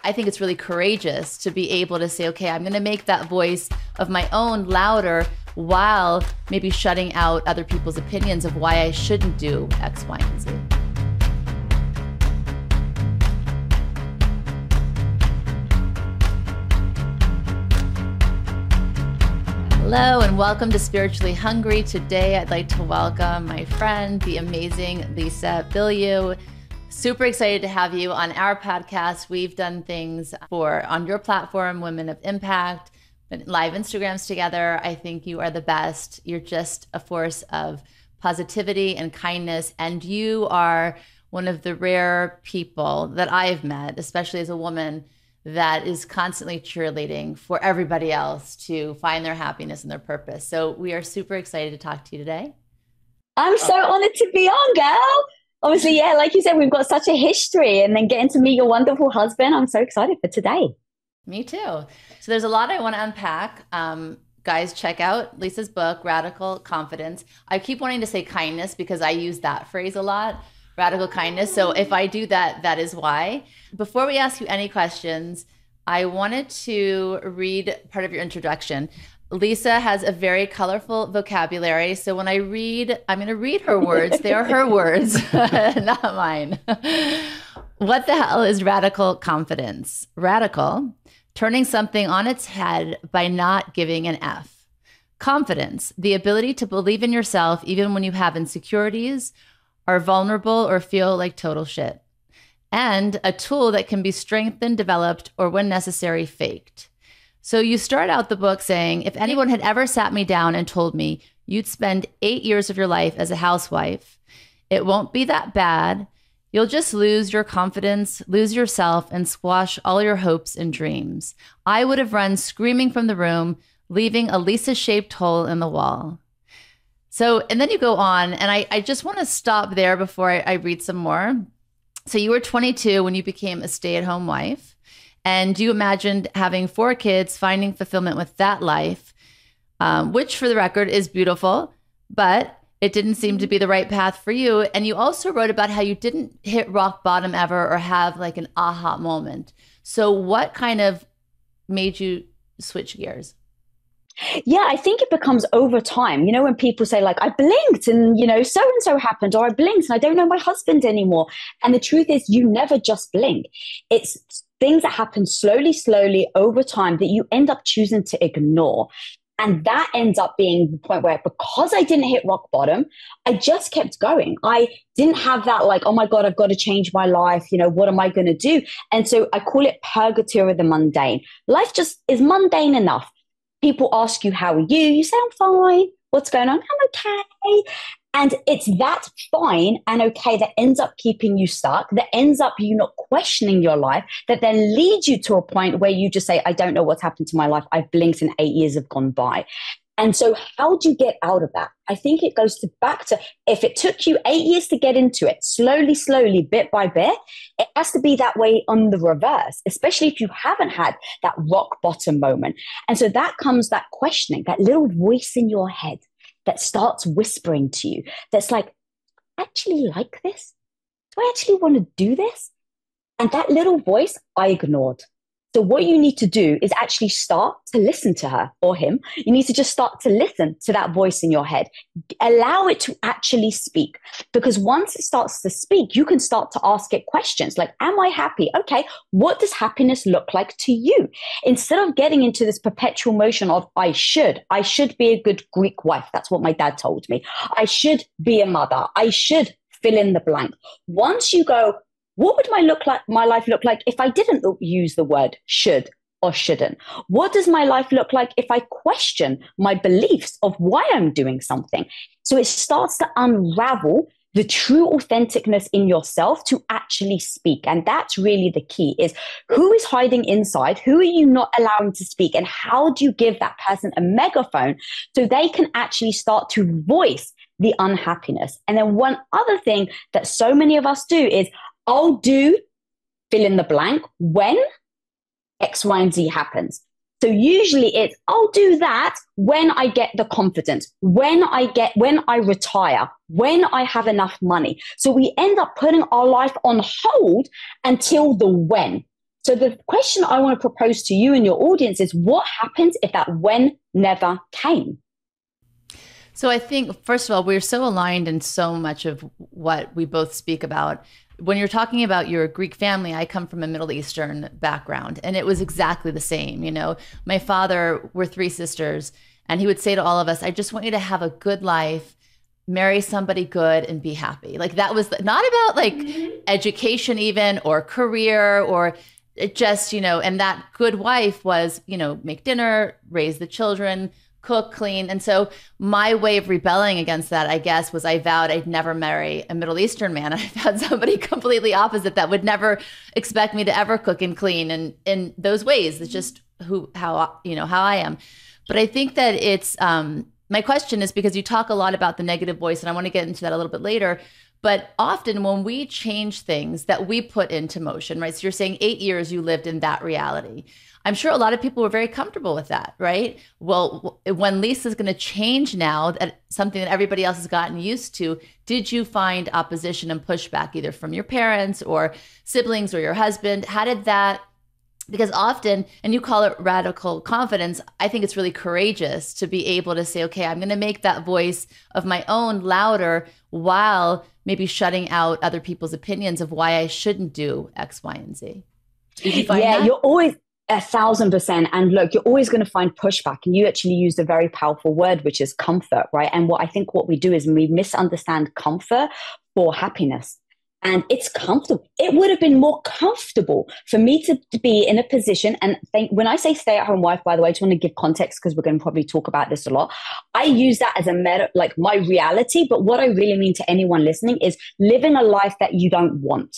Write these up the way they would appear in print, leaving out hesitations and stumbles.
I think it's really courageous to be able to say, okay, I'm going to make that voice of my own louder while maybe shutting out other people's opinions of why I shouldn't do X, Y, and Z. Hello and welcome to Spiritually Hungry. Today I'd like to welcome my friend, the amazing Lisa Bilyeu. Super excited to have you on our podcast. We've done things on your platform, Women of Impact, live Instagrams together. I think you are the best. You're just a force of positivity and kindness. And you are one of the rare people that I've met, especially as a woman, that is constantly cheerleading for everybody else to find their happiness and their purpose. So we are super excited to talk to you today. I'm so honored to be on, girl. Obviously, yeah, like you said, we've got such a history, and then getting to meet your wonderful husband. I'm so excited for today. Me too. So there's a lot I want to unpack. Guys, check out Lisa's book, Radical Confidence. I keep wanting to say kindness because I use that phrase a lot, radical kindness. So if I do that, that is why. Before we ask you any questions, I wanted to read part of your introduction. Lisa has a very colorful vocabulary. So when I read, I'm going to read her words. They are her words, not mine. What the hell is radical confidence? Radical, turning something on its head by not giving an F. Confidence, the ability to believe in yourself even when you have insecurities, are vulnerable, or feel like total shit. And a tool that can be strengthened, developed, or when necessary, faked. So you start out the book saying, if anyone had ever sat me down and told me you'd spend 8 years of your life as a housewife, it won't be that bad. You'll just lose your confidence, lose yourself, and squash all your hopes and dreams. I would have run screaming from the room, leaving a Lisa-shaped hole in the wall. So, and then you go on, and I just want to stop there before I read some more. So you were 22 when you became a stay-at-home wife. And you imagined having 4 kids, finding fulfillment with that life, which for the record is beautiful, but it didn't seem to be the right path for you. And you also wrote about how you didn't hit rock bottom ever or have like an aha moment. So what kind of made you switch gears? Yeah, I think it becomes over time. You know, when people say like, I blinked and, so-and-so happened, or I blinked and I don't know my husband anymore. And the truth is you never just blink. It's things that happen slowly over time that you end up choosing to ignore. And that ends up being the point where, because I didn't hit rock bottom, I just kept going. I didn't have that like, oh my God, I've got to change my life. What am I going to do? And so I call it purgatory of the mundane. Life just is mundane enough. People ask you, how are you? You say, I'm fine. What's going on? I'm okay. And it's that fine and okay that ends up keeping you stuck, that ends up you not questioning your life, that then leads you to a point where you just say, I don't know what's happened to my life. I've blinked and 8 years have gone by. And so how do you get out of that? I think it goes back to, if it took you 8 years to get into it, slowly, bit by bit, it has to be that way on the reverse, especially if you haven't had that rock bottom moment. And so that comes that questioning, that little voice in your head that starts whispering to you, that's like, I actually like this? Do I actually want to do this? And that little voice I ignored. So what you need to do is actually start to listen to her or him. You need to just start to listen to that voice in your head. Allow it to actually speak. Because once it starts to speak, you can start to ask it questions like, am I happy? Okay, what does happiness look like to you? Instead of getting into this perpetual motion of, I should be a good Greek wife. That's what my dad told me. I should be a mother. I should fill in the blank. Once you go, what would my life look like if I didn't use the word should or shouldn't? What does my life look like if I question my beliefs of why I'm doing something? So it starts to unravel the true authenticness in yourself to actually speak. And that's really the key, is who is hiding inside? Who are you not allowing to speak? And how do you give that person a megaphone so they can actually start to voice the unhappiness? And then one other thing that so many of us do is, I'll do fill in the blank when X, Y, and Z happens. So usually it's, I'll do that when I get the confidence, when I retire, when I have enough money. So we end up putting our life on hold until the when. So the question I want to propose to you and your audience is, what happens if that when never came? So I think, first of all, we're so aligned in so much of what we both speak about. When you're talking about your Greek family, I come from a Middle Eastern background, and it was exactly the same. You know, my father, we're three sisters, and he would say to all of us, I just want you to have a good life, marry somebody good, and be happy. Like, that was not about like education even, or career, or it just, you know, and that good wife was, you know, make dinner, raise the children, cook, clean. And so my way of rebelling against that, I guess, was I vowed I'd never marry a Middle Eastern man. I found somebody completely opposite that would never expect me to ever cook and clean and in those ways. It's just how I am. But I think that it's, my question is, because you talk a lot about the negative voice, and I want to get into that a little bit later. But often when we change things that we put into motion, right? So you're saying 8 years you lived in that reality. I'm sure a lot of people were very comfortable with that, right? Well, when Lisa's going to change now, that something that everybody else has gotten used to, did you find opposition and pushback either from your parents or siblings or your husband? How did that, because often, and you call it radical confidence, I think it's really courageous to be able to say, okay, I'm going to make that voice of my own louder while maybe shutting out other people's opinions of why I shouldn't do X, Y, and Z. Did you find that? You're always 1,000%. And look, you're always going to find pushback. And you actually used a very powerful word, which is comfort, right? And what we do is we misunderstand comfort for happiness. And it's comfortable. It would have been more comfortable for me to be in a position. And when I say stay-at-home wife, by the way, I just want to give context because we're going to probably talk about this a lot. I use that as like my reality. But what I really mean to anyone listening is living a life that you don't want.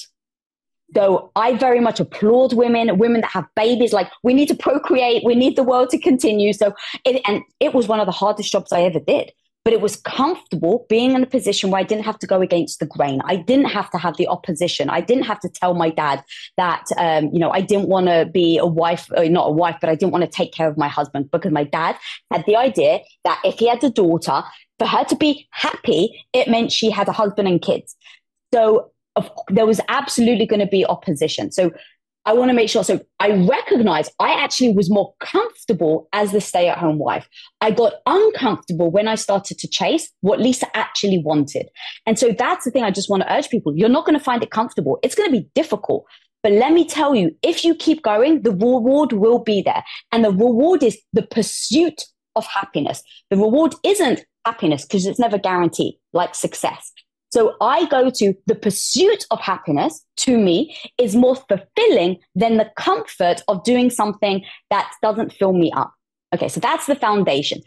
So I very much applaud women that have babies. Like, we need to procreate. We need the world to continue. So it was one of the hardest jobs I ever did. But it was comfortable being in a position where I didn't have to go against the grain. I didn't have to have the opposition. I didn't have to tell my dad that, I didn't want to be a wife, or not a wife, but I didn't want to take care of my husband, because my dad had the idea that if he had a daughter, for her to be happy, it meant she had a husband and kids. So there was absolutely going to be opposition. So I want to make sure. So I recognize I actually was more comfortable as the stay-at-home wife. I got uncomfortable when I started to chase what Lisa actually wanted. And so that's the thing I just want to urge people. You're not going to find it comfortable. It's going to be difficult. But let me tell you, if you keep going, the reward will be there. And the reward is the pursuit of happiness. The reward isn't happiness, because it's never guaranteed, like success. So I go to the pursuit of happiness, to me, is more fulfilling than the comfort of doing something that doesn't fill me up. Okay, so that's the foundation.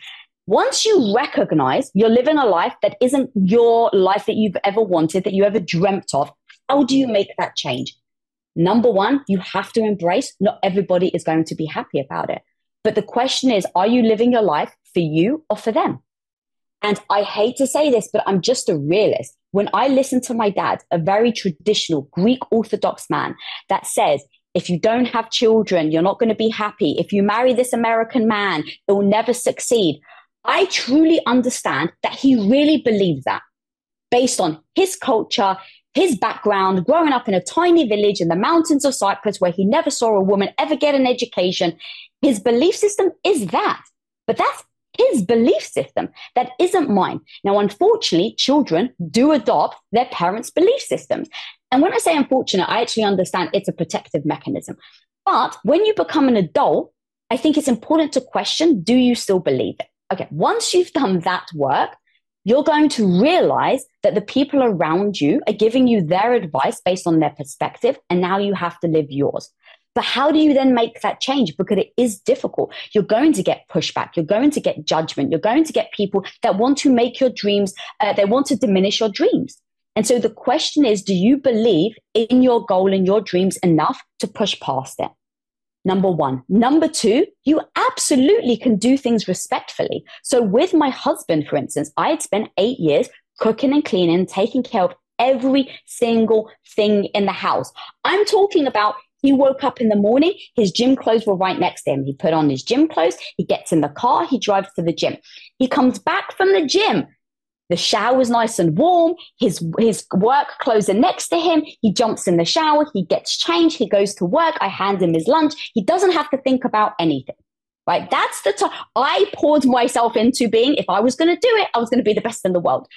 Once you recognize you're living a life that isn't your life that you've ever wanted, that you ever dreamt of, how do you make that change? Number one, you have to embrace not everybody is going to be happy about it. But the question is, are you living your life for you or for them? And I hate to say this, but I'm just a realist. When I listen to my dad, a very traditional Greek Orthodox man that says, if you don't have children, you're not going to be happy. If you marry this American man, it will never succeed. I truly understand that he really believes that, based on his culture, his background, growing up in a tiny village in the mountains of Cyprus where he never saw a woman ever get an education. His belief system is that. But that's his belief system. That isn't mine. Now, unfortunately, children do adopt their parents' belief systems. And when I say unfortunate, I actually understand it's a protective mechanism. But when you become an adult, I think it's important to question, do you still believe it? Okay, once you've done that work, you're going to realize that the people around you are giving you their advice based on their perspective, and now you have to live yours. But how do you then make that change? Because it is difficult. You're going to get pushback. You're going to get judgment. You're going to get people that want to make your dreams, they want to diminish your dreams. And so the question is, do you believe in your goal and your dreams enough to push past it? Number one. Number two, you absolutely can do things respectfully. So with my husband, for instance, I had spent 8 years cooking and cleaning, taking care of every single thing in the house. I'm talking about, he woke up in the morning, his gym clothes were right next to him. He put on his gym clothes, he gets in the car, he drives to the gym. He comes back from the gym. The shower's nice and warm. His work clothes are next to him. He jumps in the shower. He gets changed. He goes to work. I hand him his lunch. He doesn't have to think about anything, right? That's the time I poured myself into being, if I was going to do it, I was going to be the best in the world.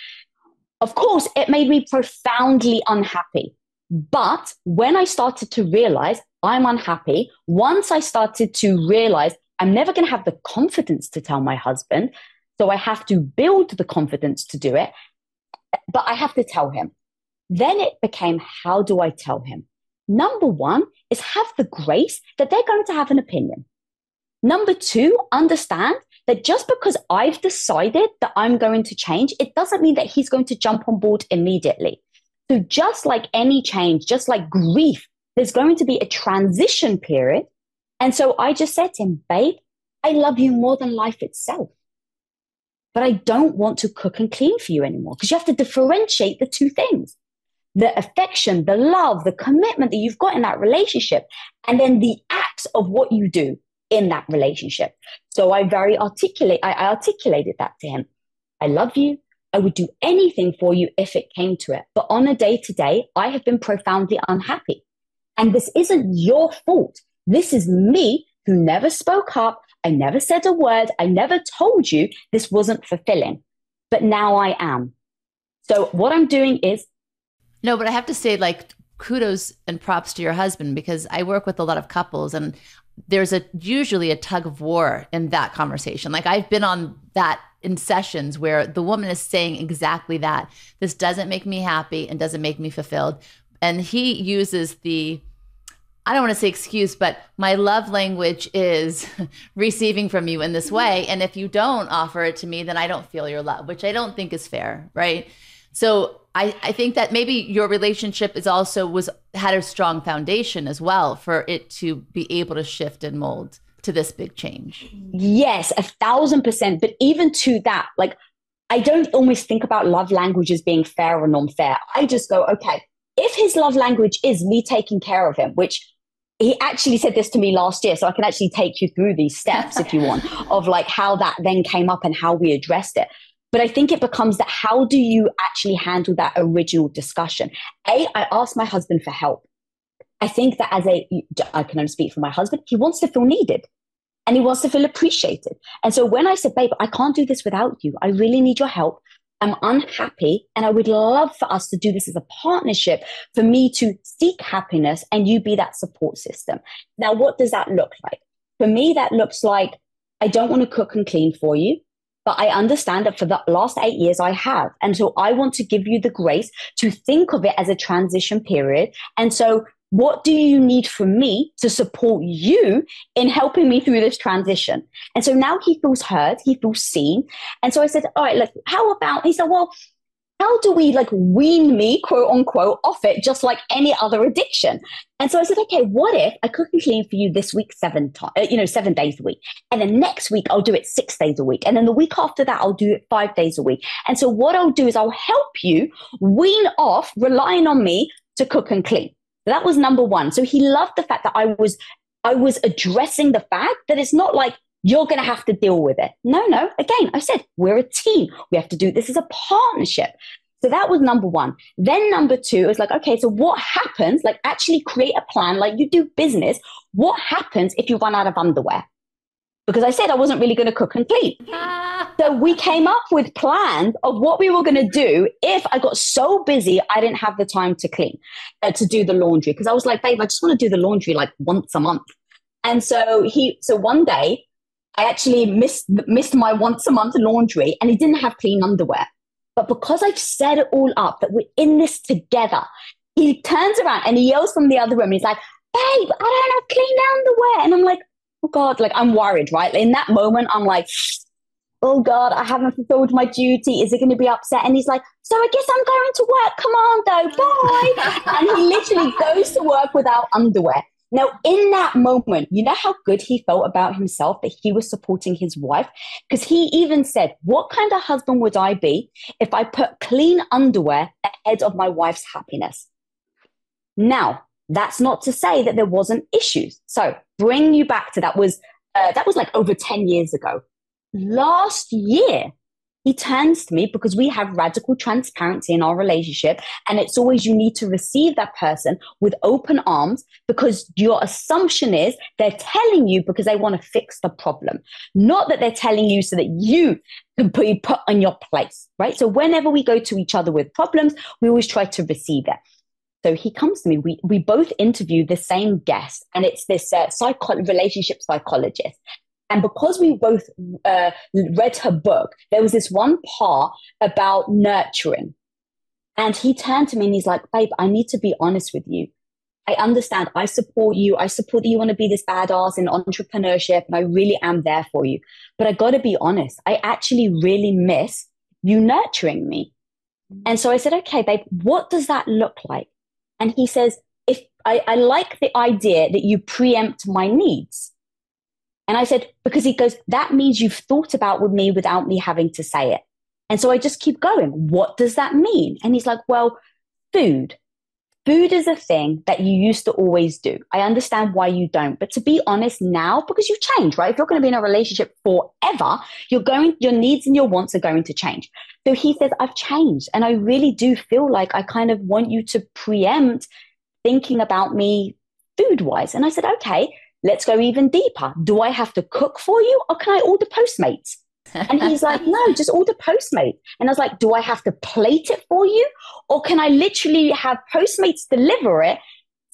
Of course, it made me profoundly unhappy. But when I started to realize I'm unhappy, once I started to realize I'm never going to have the confidence to tell my husband, so I have to build the confidence to do it, but I have to tell him. Then it became, how do I tell him? Number one is have the grace that they're going to have an opinion. Number two, understand that just because I've decided that I'm going to change, it doesn't mean that he's going to jump on board immediately. So just like any change, just like grief, there's going to be a transition period. And so I just said to him, babe, I love you more than life itself. But I don't want to cook and clean for you anymore, because you have to differentiate the two things. The affection, the love, the commitment that you've got in that relationship, and then the acts of what you do in that relationship. So I articulated that to him. I love you. I would do anything for you if it came to it. But on a day-to-day, I have been profoundly unhappy. And this isn't your fault. This is me who never spoke up. I never said a word. I never told you this wasn't fulfilling. But now I am. So what I'm doing is... No, but I have to say, like, kudos and props to your husband, because I work with a lot of couples and there's usually a tug of war in that conversation. Like, I've been on that in sessions where the woman is saying exactly that. This doesn't make me happy and doesn't make me fulfilled. And he uses I don't want to say excuse, but my love language is receiving from you in this way. And if you don't offer it to me, then I don't feel your love, which I don't think is fair, right? So I think that maybe your relationship had a strong foundation as well for it to be able to shift and mold to this big change. Yes, 1,000%. But even to that, like, I don't always think about love language as being fair or non-fair. I just go, okay, if his love language is me taking care of him, which he actually said this to me last year, so I can actually take you through these steps if you want, of like how that then came up and how we addressed it. But I think it becomes that, how do you actually handle that original discussion? I asked my husband for help. I think that I can only speak for my husband, he wants to feel needed and he wants to feel appreciated. And so when I said, babe, I can't do this without you. I really need your help. I'm unhappy and I would love for us to do this as a partnership, for me to seek happiness and you be that support system. Now, what does that look like? For me, that looks like, I don't want to cook and clean for you, but I understand that for the last 8 years I have. And so I want to give you the grace to think of it as a transition period. And so what do you need from me to support you in helping me through this transition? And so now he feels heard, he feels seen. And so I said, all right, look, how about, he said, well, how do we like wean me, quote unquote, off it just like any other addiction? And so I said, okay, what if I cook and clean for you this week 7 days a week? And then next week I'll do it 6 days a week. And then the week after that, I'll do it 5 days a week. And so what I'll do is I'll help you wean off relying on me to cook and clean. That was number one. So he loved the fact that I was addressing the fact that it's not like you're going to have to deal with it. No. Again, I said, we're a team. We have to do this as a partnership. So that was number one. Then number two is like, okay, so what happens? Like, actually create a plan like you do business. What happens if you run out of underwear? Because I said I wasn't really going to cook and clean. So we came up with plans of what we were going to do if I got so busy I didn't have the time to clean, to do the laundry. Because I was like, babe, I just want to do the laundry like once a month. And so one day I actually missed my once a month laundry and he didn't have clean underwear. But because I've set it all up that we're in this together, he turns around and he yells from the other room. He's like, babe, I don't have clean underwear. And I'm like, oh God, like I'm worried, right? In that moment, I'm like, oh God, I haven't fulfilled my duty. Is he going to be upset? And he's like, so I guess I'm going to work. Come on though, bye. And he literally goes to work without underwear. Now, in that moment, you know how good he felt about himself that he was supporting his wife? Because he even said, what kind of husband would I be if I put clean underwear ahead of my wife's happiness? Now, that's not to say that there wasn't issues. So bring you back to that was like over 10 years ago. Last year, He turns to me because we have radical transparency in our relationship. And it's always, you need to receive that person with open arms, because your assumption is they're telling you because they want to fix the problem, not that they're telling you so that you can be put on your place, right? So whenever we go to each other with problems, we always try to receive it. So he comes to me, we both interview the same guest, and it's this relationship psychologist. And because we both read her book, there was this one part about nurturing. And he turned to me and he's like, babe, I need to be honest with you. I understand. I support you. I support that you want to be this badass in entrepreneurship, and I really am there for you. But I got to be honest, I actually really miss you nurturing me. And so I said, okay, babe, what does that look like? And he says, if I like the idea that you preempt my needs. And I said, because he goes, that means you've thought about with me without me having to say it. And so I just keep going. What does that mean? And he's like, well, food. Food is a thing that you used to always do. I understand why you don't. But to be honest now, because you change, right? If you're going to be in a relationship forever, your needs and your wants are going to change. So he says, I've changed. And I really do feel like I kind of want you to preempt thinking about me food-wise. And I said, okay, let's go even deeper. Do I have to cook for you, or can I order Postmates? And he's like, no, just order Postmates. And I was like, do I have to plate it for you, or can I literally have Postmates deliver it,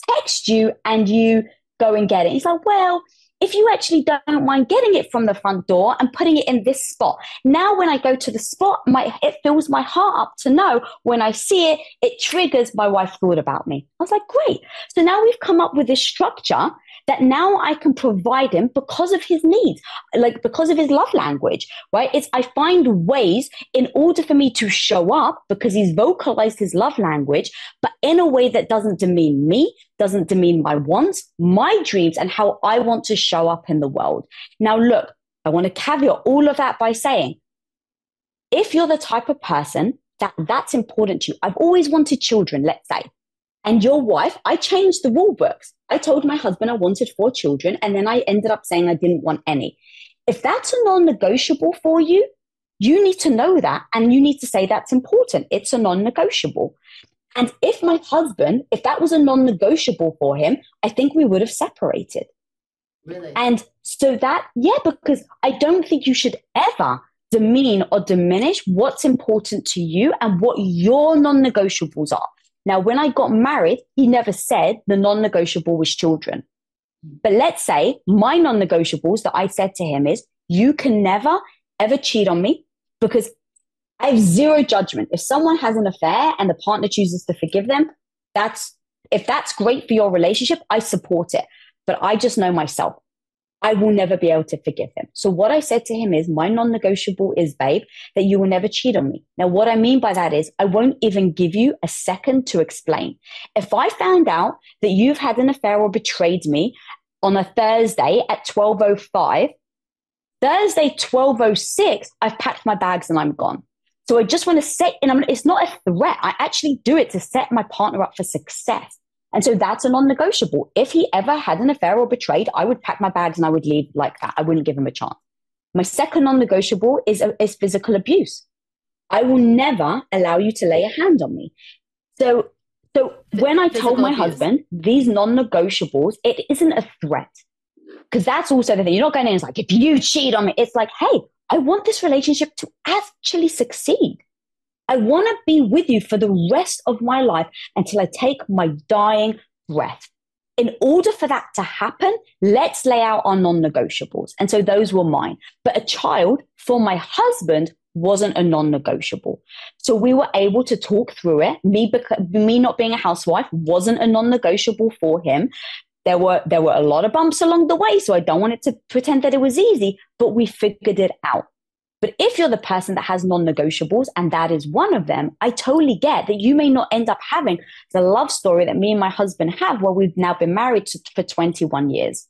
text you, and you go and get it? He's like, well, if you actually don't mind getting it from the front door and putting it in this spot. Now, when I go to the spot, it fills my heart up to know when I see it, it triggers my wife thought about me. I was like, great. So now we've come up with this structure that now I can provide him because of his needs, like because of his love language, right? I find ways in order for me to show up because he's vocalized his love language, but in a way that doesn't demean me, doesn't demean my wants, my dreams, and how I want to show up in the world. Now, look, I want to caveat all of that by saying, if you're the type of person that's important to you, I've always wanted children, let's say, and your wife, I changed the rule books. I told my husband I wanted 4 children, and then I ended up saying I didn't want any. If that's a non-negotiable for you, you need to know that, and you need to say that's important. It's a non-negotiable. And if my husband, if that was a non-negotiable for him, I think we would have separated. Really? And so because I don't think you should ever demean or diminish what's important to you and what your non-negotiables are. Now, when I got married, he never said the non-negotiable was children. But let's say my non-negotiables that I said to him is, you can never, ever cheat on me, because I have zero judgment. If someone has an affair and the partner chooses to forgive them, if that's great for your relationship, I support it. But I just know myself. I will never be able to forgive him. So what I said to him is, my non-negotiable is, babe, that you will never cheat on me. Now, what I mean by that is I won't even give you a second to explain. If I found out that you've had an affair or betrayed me on a Thursday at 12:05, Thursday 12:06, I've packed my bags and I'm gone. So I just want to it's not a threat. I actually do it to set my partner up for success. And so that's a non-negotiable. If he ever had an affair or betrayed, I would pack my bags and I would leave like that. I wouldn't give him a chance. My second non-negotiable is physical abuse. I will never allow you to lay a hand on me. So when I told my husband these non-negotiables, it isn't a threat. Because that's also the thing. You're not going in and it's like, if you cheat on me, it's like, hey, I want this relationship to actually succeed. I want to be with you for the rest of my life until I take my dying breath. In order for that to happen, let's lay out our non-negotiables. And so those were mine. But a child for my husband wasn't a non-negotiable. So we were able to talk through it. Me not being a housewife wasn't a non-negotiable for him. There were a lot of bumps along the way, so I don't want it to pretend that it was easy, but we figured it out. But if you're the person that has non-negotiables, and that is one of them, I totally get that you may not end up having the love story that me and my husband have, where we've now been married for 21 years.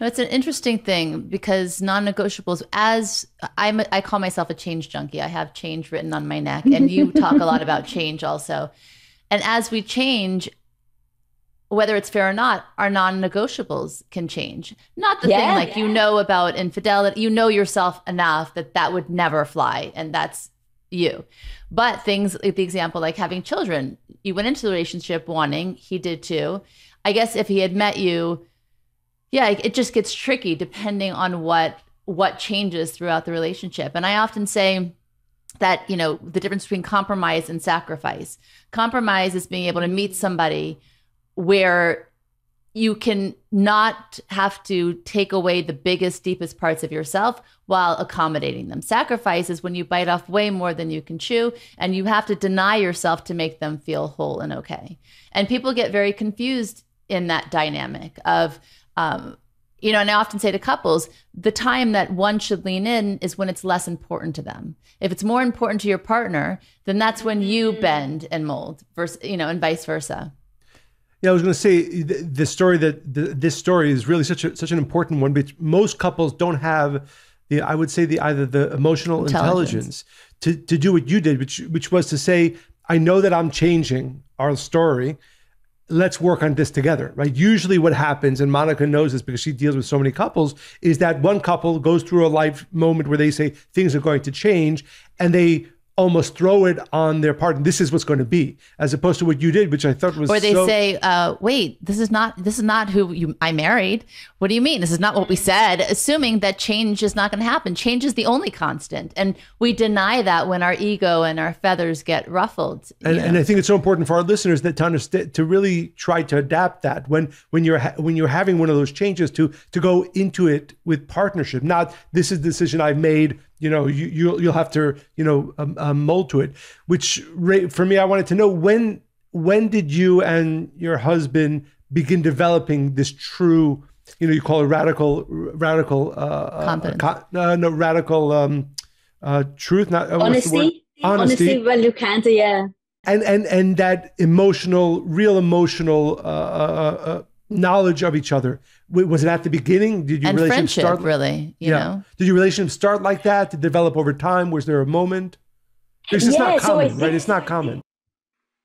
No, it's an interesting thing because non-negotiables, I call myself a change junkie. I have change written on my neck, and you talk a lot about change also. And as we change, whether it's fair or not, our non-negotiables can change. Not the thing Yeah. like, you know, about infidelity, you know yourself enough that that would never fly, and that's you. But things like the example, like having children, you went into the relationship wanting, he did too. I guess if he had met you, yeah, it just gets tricky depending on what changes throughout the relationship. And I often say that, you know, the difference between compromise and sacrifice. Compromise is being able to meet somebody where you can not have to take away the biggest, deepest parts of yourself while accommodating them. Sacrifice is when you bite off way more than you can chew, and you have to deny yourself to make them feel whole and okay. And people get very confused in that dynamic of, you know, and I often say to couples, the time that one should lean in is when it's less important to them. If it's more important to your partner, then that's when you bend and mold, versus, you know, and vice versa. Yeah, I was going to say this story is really such an important one, but most couples don't have I would say either the emotional intelligence to do what you did, which was to say, I know that I'm changing our story. Let's work on this together, right? Usually what happens, and Monica knows this because she deals with so many couples, is that one couple goes through a life moment where they say things are going to change, and they almost throw it on their partner. This is what's going to be, as opposed to what you did, which I thought was. Or they say, "Wait, this is not who I married. What do you mean? This is not what we said." Assuming that change is not going to happen. Change is the only constant, and we deny that when our ego and our feathers get ruffled. And I think it's so important for our listeners that to understand, to really try to adapt that when you're having one of those changes, to go into it with partnership. Not, this is the decision I've made. You know, you'll have to, you know, mold to it. Which, for me, I wanted to know, when did you and your husband begin developing this true, you know, you call it radical confidence. Radical truth, not honesty. Honesty, well, you can't, yeah. And that real emotional knowledge of each other. Was it at the beginning? Did your relationship friendship start? Really, you know? Did your relationship start like that? To develop over time? Was there a moment? It's just not common, right? It's not common.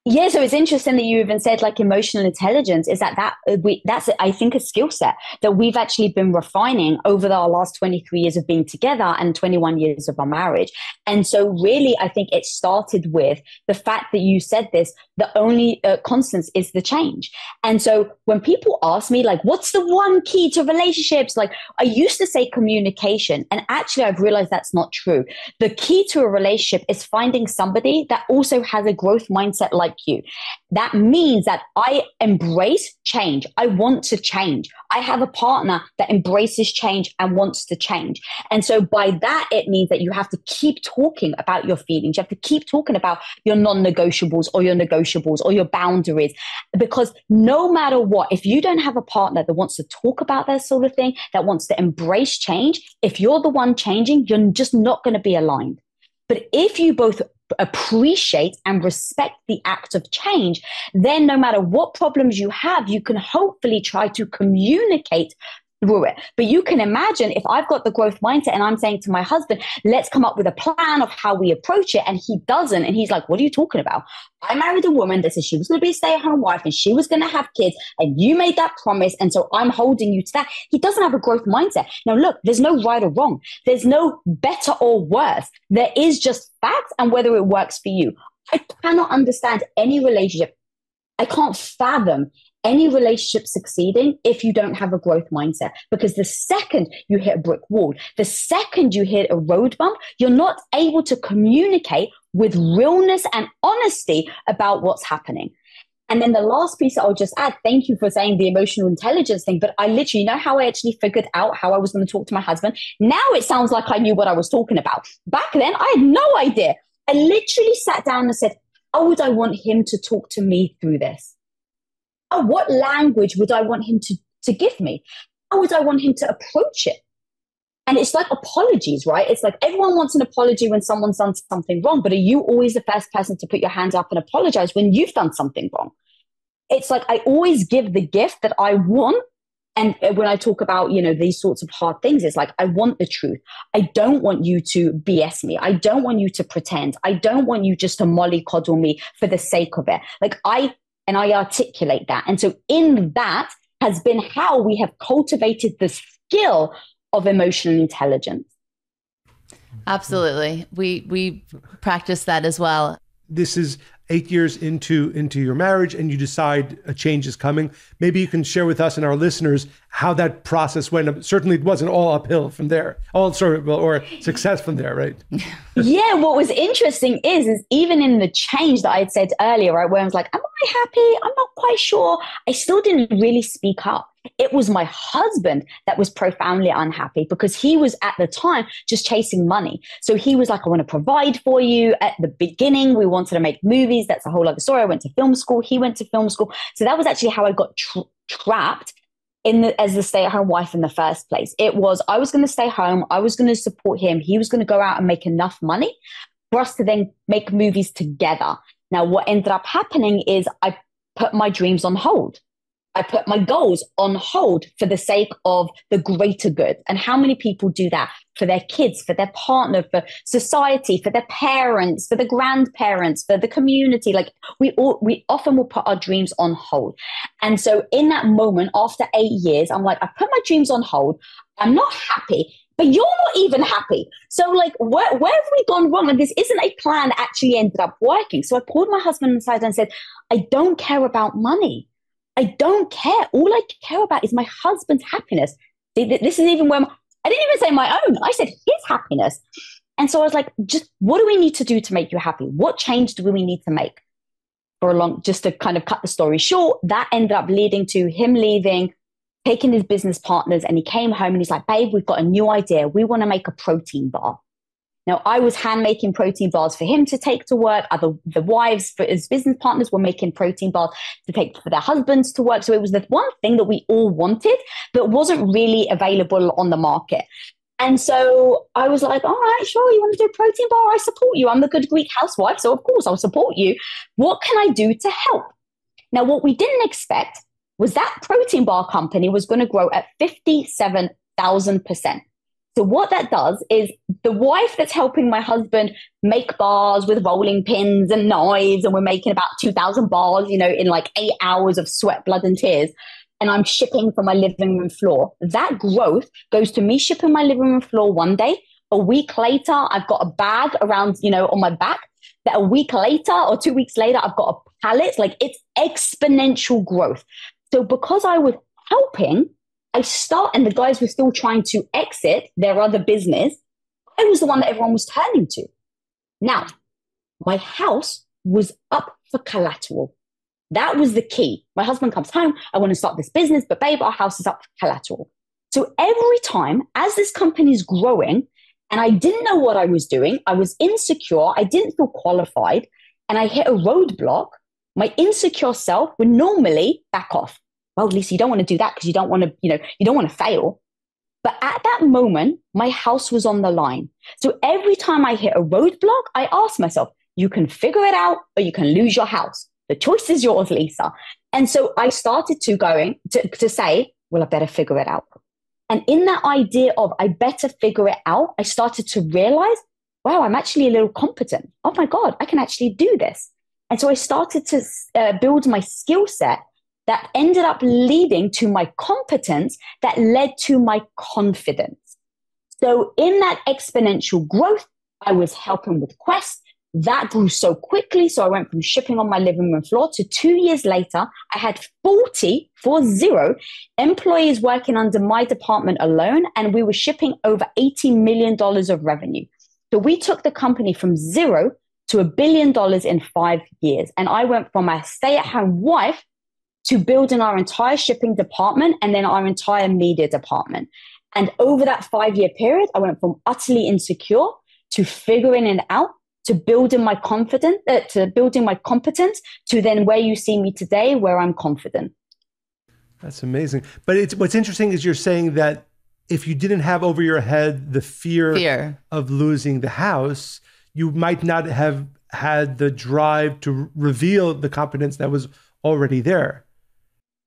Yeah, so it's interesting that you even said like emotional intelligence. Is that's I think a skill set that we've actually been refining over our last 23 years of being together and 21 years of our marriage. And so really, I think it started with the fact that you said this, the only constants is the change. And so when people ask me like, what's the one key to relationships? Like, I used to say communication, and actually I've realized that's not true. The key to a relationship is finding somebody that also has a growth mindset like you. That means that I embrace change. I want to change. I have a partner that embraces change and wants to change. And so by that, it means that you have to keep talking about your feelings. You have to keep talking about your non-negotiables or your negotiables or your boundaries, because no matter what, if you don't have a partner that wants to talk about that sort of thing, that wants to embrace change, if you're the one changing, you're just not going to be aligned. But if you both appreciate and respect the act of change, then no matter what problems you have, you can hopefully try to communicate through it. But you can imagine if I've got the growth mindset and I'm saying to my husband, let's come up with a plan of how we approach it, and he doesn't, and he's like, what are you talking about? I married a woman that said she was going to be a stay-at-home wife and she was going to have kids, and you made that promise, and so I'm holding you to that. He doesn't have a growth mindset. Now look, there's no right or wrong. There's no better or worse. There is just facts and whether it works for you. I cannot understand any relationship. I can't fathom any relationship succeeding if you don't have a growth mindset, because the second you hit a brick wall, the second you hit a road bump, you're not able to communicate with realness and honesty about what's happening. And then the last piece I'll just add, thank you for saying the emotional intelligence thing, but I literally, you know how I actually figured out how I was going to talk to my husband? Now it sounds like I knew what I was talking about. Back then, I had no idea. I literally sat down and said, how would I want him to talk to me through this? What language would I want him to give me? How would I want him to approach it? And it's like apologies, right? It's like everyone wants an apology when someone's done something wrong, but are you always the first person to put your hands up and apologize when you've done something wrong? It's like I always give the gift that I want. And when I talk about, you know, these sorts of hard things, it's like, I want the truth. I don't want you to BS me. I don't want you to pretend. I don't want you just to mollycoddle me for the sake of it. Like, I and I articulate that. And so in that has been how we have cultivated the skill of emotional intelligence. Absolutely. We practice that as well. This is 8 years into your marriage, and you decide a change is coming. Maybe you can share with us and our listeners how that process went. Certainly it wasn't all uphill from there, or success from there, right? Yeah, what was interesting is even in the change that I had said earlier, right, where I was like, am I happy? I'm not quite sure. I still didn't really speak up. It was my husband that was profoundly unhappy because he was at the time just chasing money. So he was like, I want to provide for you. At the beginning, we wanted to make movies. That's a whole other story. I went to film school. He went to film school. So that was actually how I got trapped as the stay-at-home wife in the first place. It was, I was going to stay home. I was going to support him. He was going to go out and make enough money for us to then make movies together. Now, what ended up happening is I put my dreams on hold. I put my goals on hold for the sake of the greater good. And how many people do that for their kids, for their partner, for society, for their parents, for the grandparents, for the community? Like we often will put our dreams on hold. And so in that moment, after 8 years, I'm like, I put my dreams on hold. I'm not happy, but you're not even happy. So like, where have we gone wrong? And this isn't a plan that actually ended up working. So I pulled my husband aside and said, I don't care about money. I don't care. All I care about is my husband's happiness. This is even where I didn't even say my own. I said his happiness. And so I was like, just what do we need to do to make you happy? What change do we need to make? Just to kind of cut the story short, that ended up leading to him leaving, taking his business partners, and he came home and he's like, babe, we've got a new idea. We want to make a protein bar. Now, I was hand making protein bars for him to take to work. The wives for his business partners were making protein bars to take for their husbands to work. So it was the one thing that we all wanted, but wasn't really available on the market. And so I was like, all right, sure, you want to do a protein bar? I support you. I'm the good Greek housewife, so of course I'll support you. What can I do to help? Now, what we didn't expect was that protein bar company was going to grow at 57,000%. So what that does is the wife that's helping my husband make bars with rolling pins and knives, and we're making about 2,000 bars, in like 8 hours of sweat, blood, and tears. And I'm shipping from my living room floor. That growth goes to me shipping my living room floor one day. A week later, I've got a bag around, on my back. That a week later or 2 weeks later, I've got a pallet. Like it's exponential growth. So because I was helping, and the guys were still trying to exit their other business, I was the one that everyone was turning to. Now, my house was up for collateral. That was the key. My husband comes home, I want to start this business, but babe, our house is up for collateral. So every time as this company is growing, and I didn't know what I was doing, I was insecure, I didn't feel qualified, and I hit a roadblock, my insecure self would normally back off. Well, Lisa, you don't want to do that because you don't want to, you don't want to fail. But at that moment, my house was on the line. So every time I hit a roadblock, I asked myself, you can figure it out or you can lose your house. The choice is yours, Lisa. And so I started to say, well, I better figure it out. And in that idea of I better figure it out, I started to realize, wow, I'm actually a little competent. Oh my God, I can actually do this. And so I started to build my skill set that ended up leading to my competence that led to my confidence. So in that exponential growth, I was helping with Quest. That grew so quickly. So I went from shipping on my living room floor to 2 years later, I had 40 employees working under my department alone. And we were shipping over $80 million of revenue. So we took the company from zero to $1 billion in 5 years. And I went from a stay-at-home wife to building our entire shipping department and then our entire media department. And over that 5-year period, I went from utterly insecure to figuring it out, to building my competence, to then where you see me today, where I'm confident. That's amazing. But what's interesting is you're saying that if you didn't have over your head the fear of losing the house, you might not have had the drive to reveal the competence that was already there.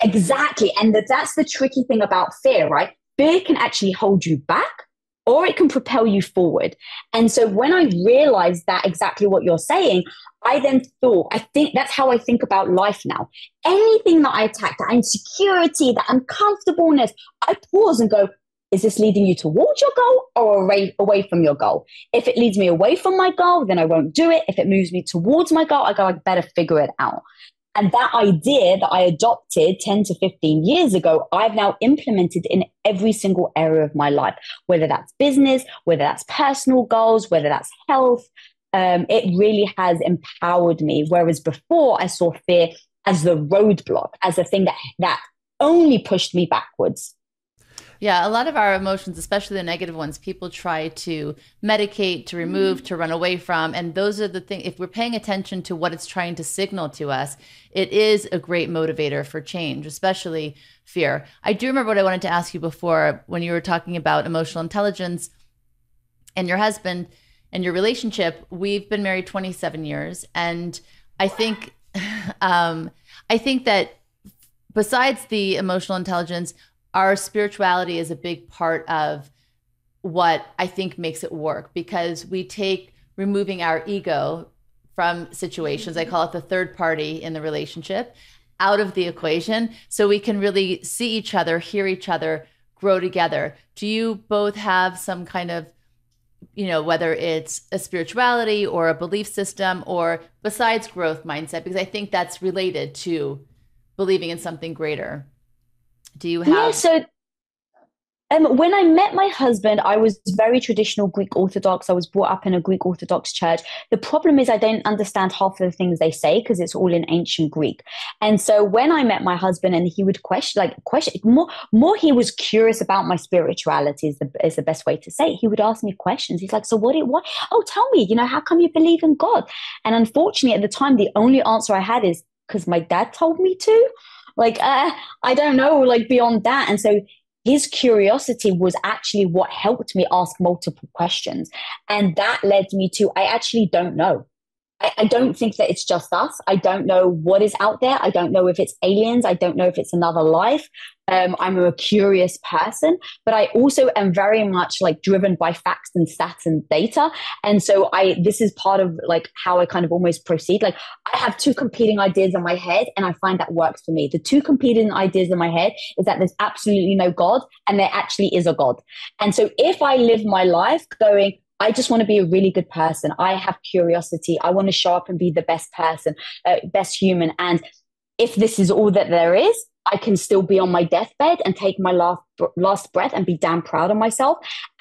Exactly. And that's the tricky thing about fear, right? Fear can actually hold you back, or it can propel you forward. And so when I realized that exactly what you're saying, I then thought, I think that's how I think about life now. Anything that I attack, that insecurity, that uncomfortableness, I pause and go, is this leading you towards your goal or away from your goal? If it leads me away from my goal, then I won't do it. If it moves me towards my goal, I go, I better figure it out. And that idea that I adopted 10 to 15 years ago, I've now implemented in every single area of my life, whether that's business, whether that's personal goals, whether that's health. It really has empowered me. Whereas before I saw fear as the roadblock, as a thing that only pushed me backwards. Yeah, a lot of our emotions, especially the negative ones, people try to medicate, to remove, to run away from. And those are the things, if we're paying attention to what it's trying to signal to us, it is a great motivator for change, especially fear. I do remember what I wanted to ask you before when you were talking about emotional intelligence and your husband and your relationship. We've been married 27 years. And I think, I think that besides the emotional intelligence, our spirituality is a big part of what I think makes it work, because we take removing our ego from situations, I call it the third party in the relationship, out of the equation so we can really see each other, hear each other, grow together. Do you both have some kind of, whether it's a spirituality or a belief system or besides growth mindset? Because I think that's related to believing in something greater. Do you have? Yeah, so when I met my husband, I was very traditional Greek Orthodox. I was brought up in a Greek Orthodox church. The problem is I don't understand half of the things they say because it's all in ancient Greek. And so when I met my husband and he would question more, he was curious about my spirituality is the best way to say it. He would ask me questions. He's like, so what? Oh, tell me, how come you believe in God? And unfortunately at the time, the only answer I had is because my dad told me to. I don't know, beyond that. And so his curiosity was actually what helped me ask multiple questions. And that led me to, I actually don't know. I don't think that it's just us. I don't know what is out there. I don't know if it's aliens. I don't know if it's another life. I'm a curious person, but I also am very much driven by facts and stats and data. And so this is part of how I kind of almost proceed. I have two competing ideas in my head and I find that works for me. The two competing ideas in my head is that there's absolutely no God and there actually is a God. And so if I live my life going, I just want to be a really good person. I have curiosity. I want to show up and be the best person, best human. And if this is all that there is, I can still be on my deathbed and take my last breath and be damn proud of myself.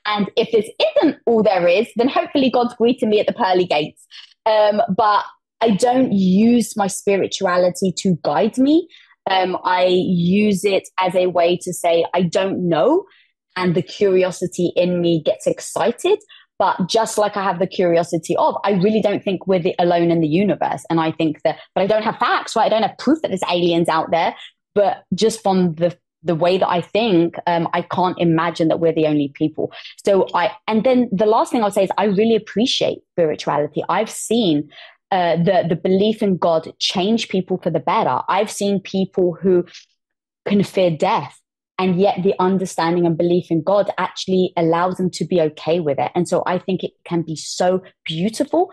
And if this isn't all there is, then hopefully God's greeting me at the pearly gates. But I don't use my spirituality to guide me. I use it as a way to say, I don't know. And the curiosity in me gets excited. But just like I have the curiosity of, I really don't think we're alone in the universe. And I think but I don't have facts, right? I don't have proof that there's aliens out there. But just from the way that I think, I can't imagine that we're the only people. And then the last thing I'll say is I really appreciate spirituality. I've seen the belief in God change people for the better. I've seen people who can fear death, and yet the understanding and belief in God actually allows them to be okay with it. And so I think it can be so beautiful.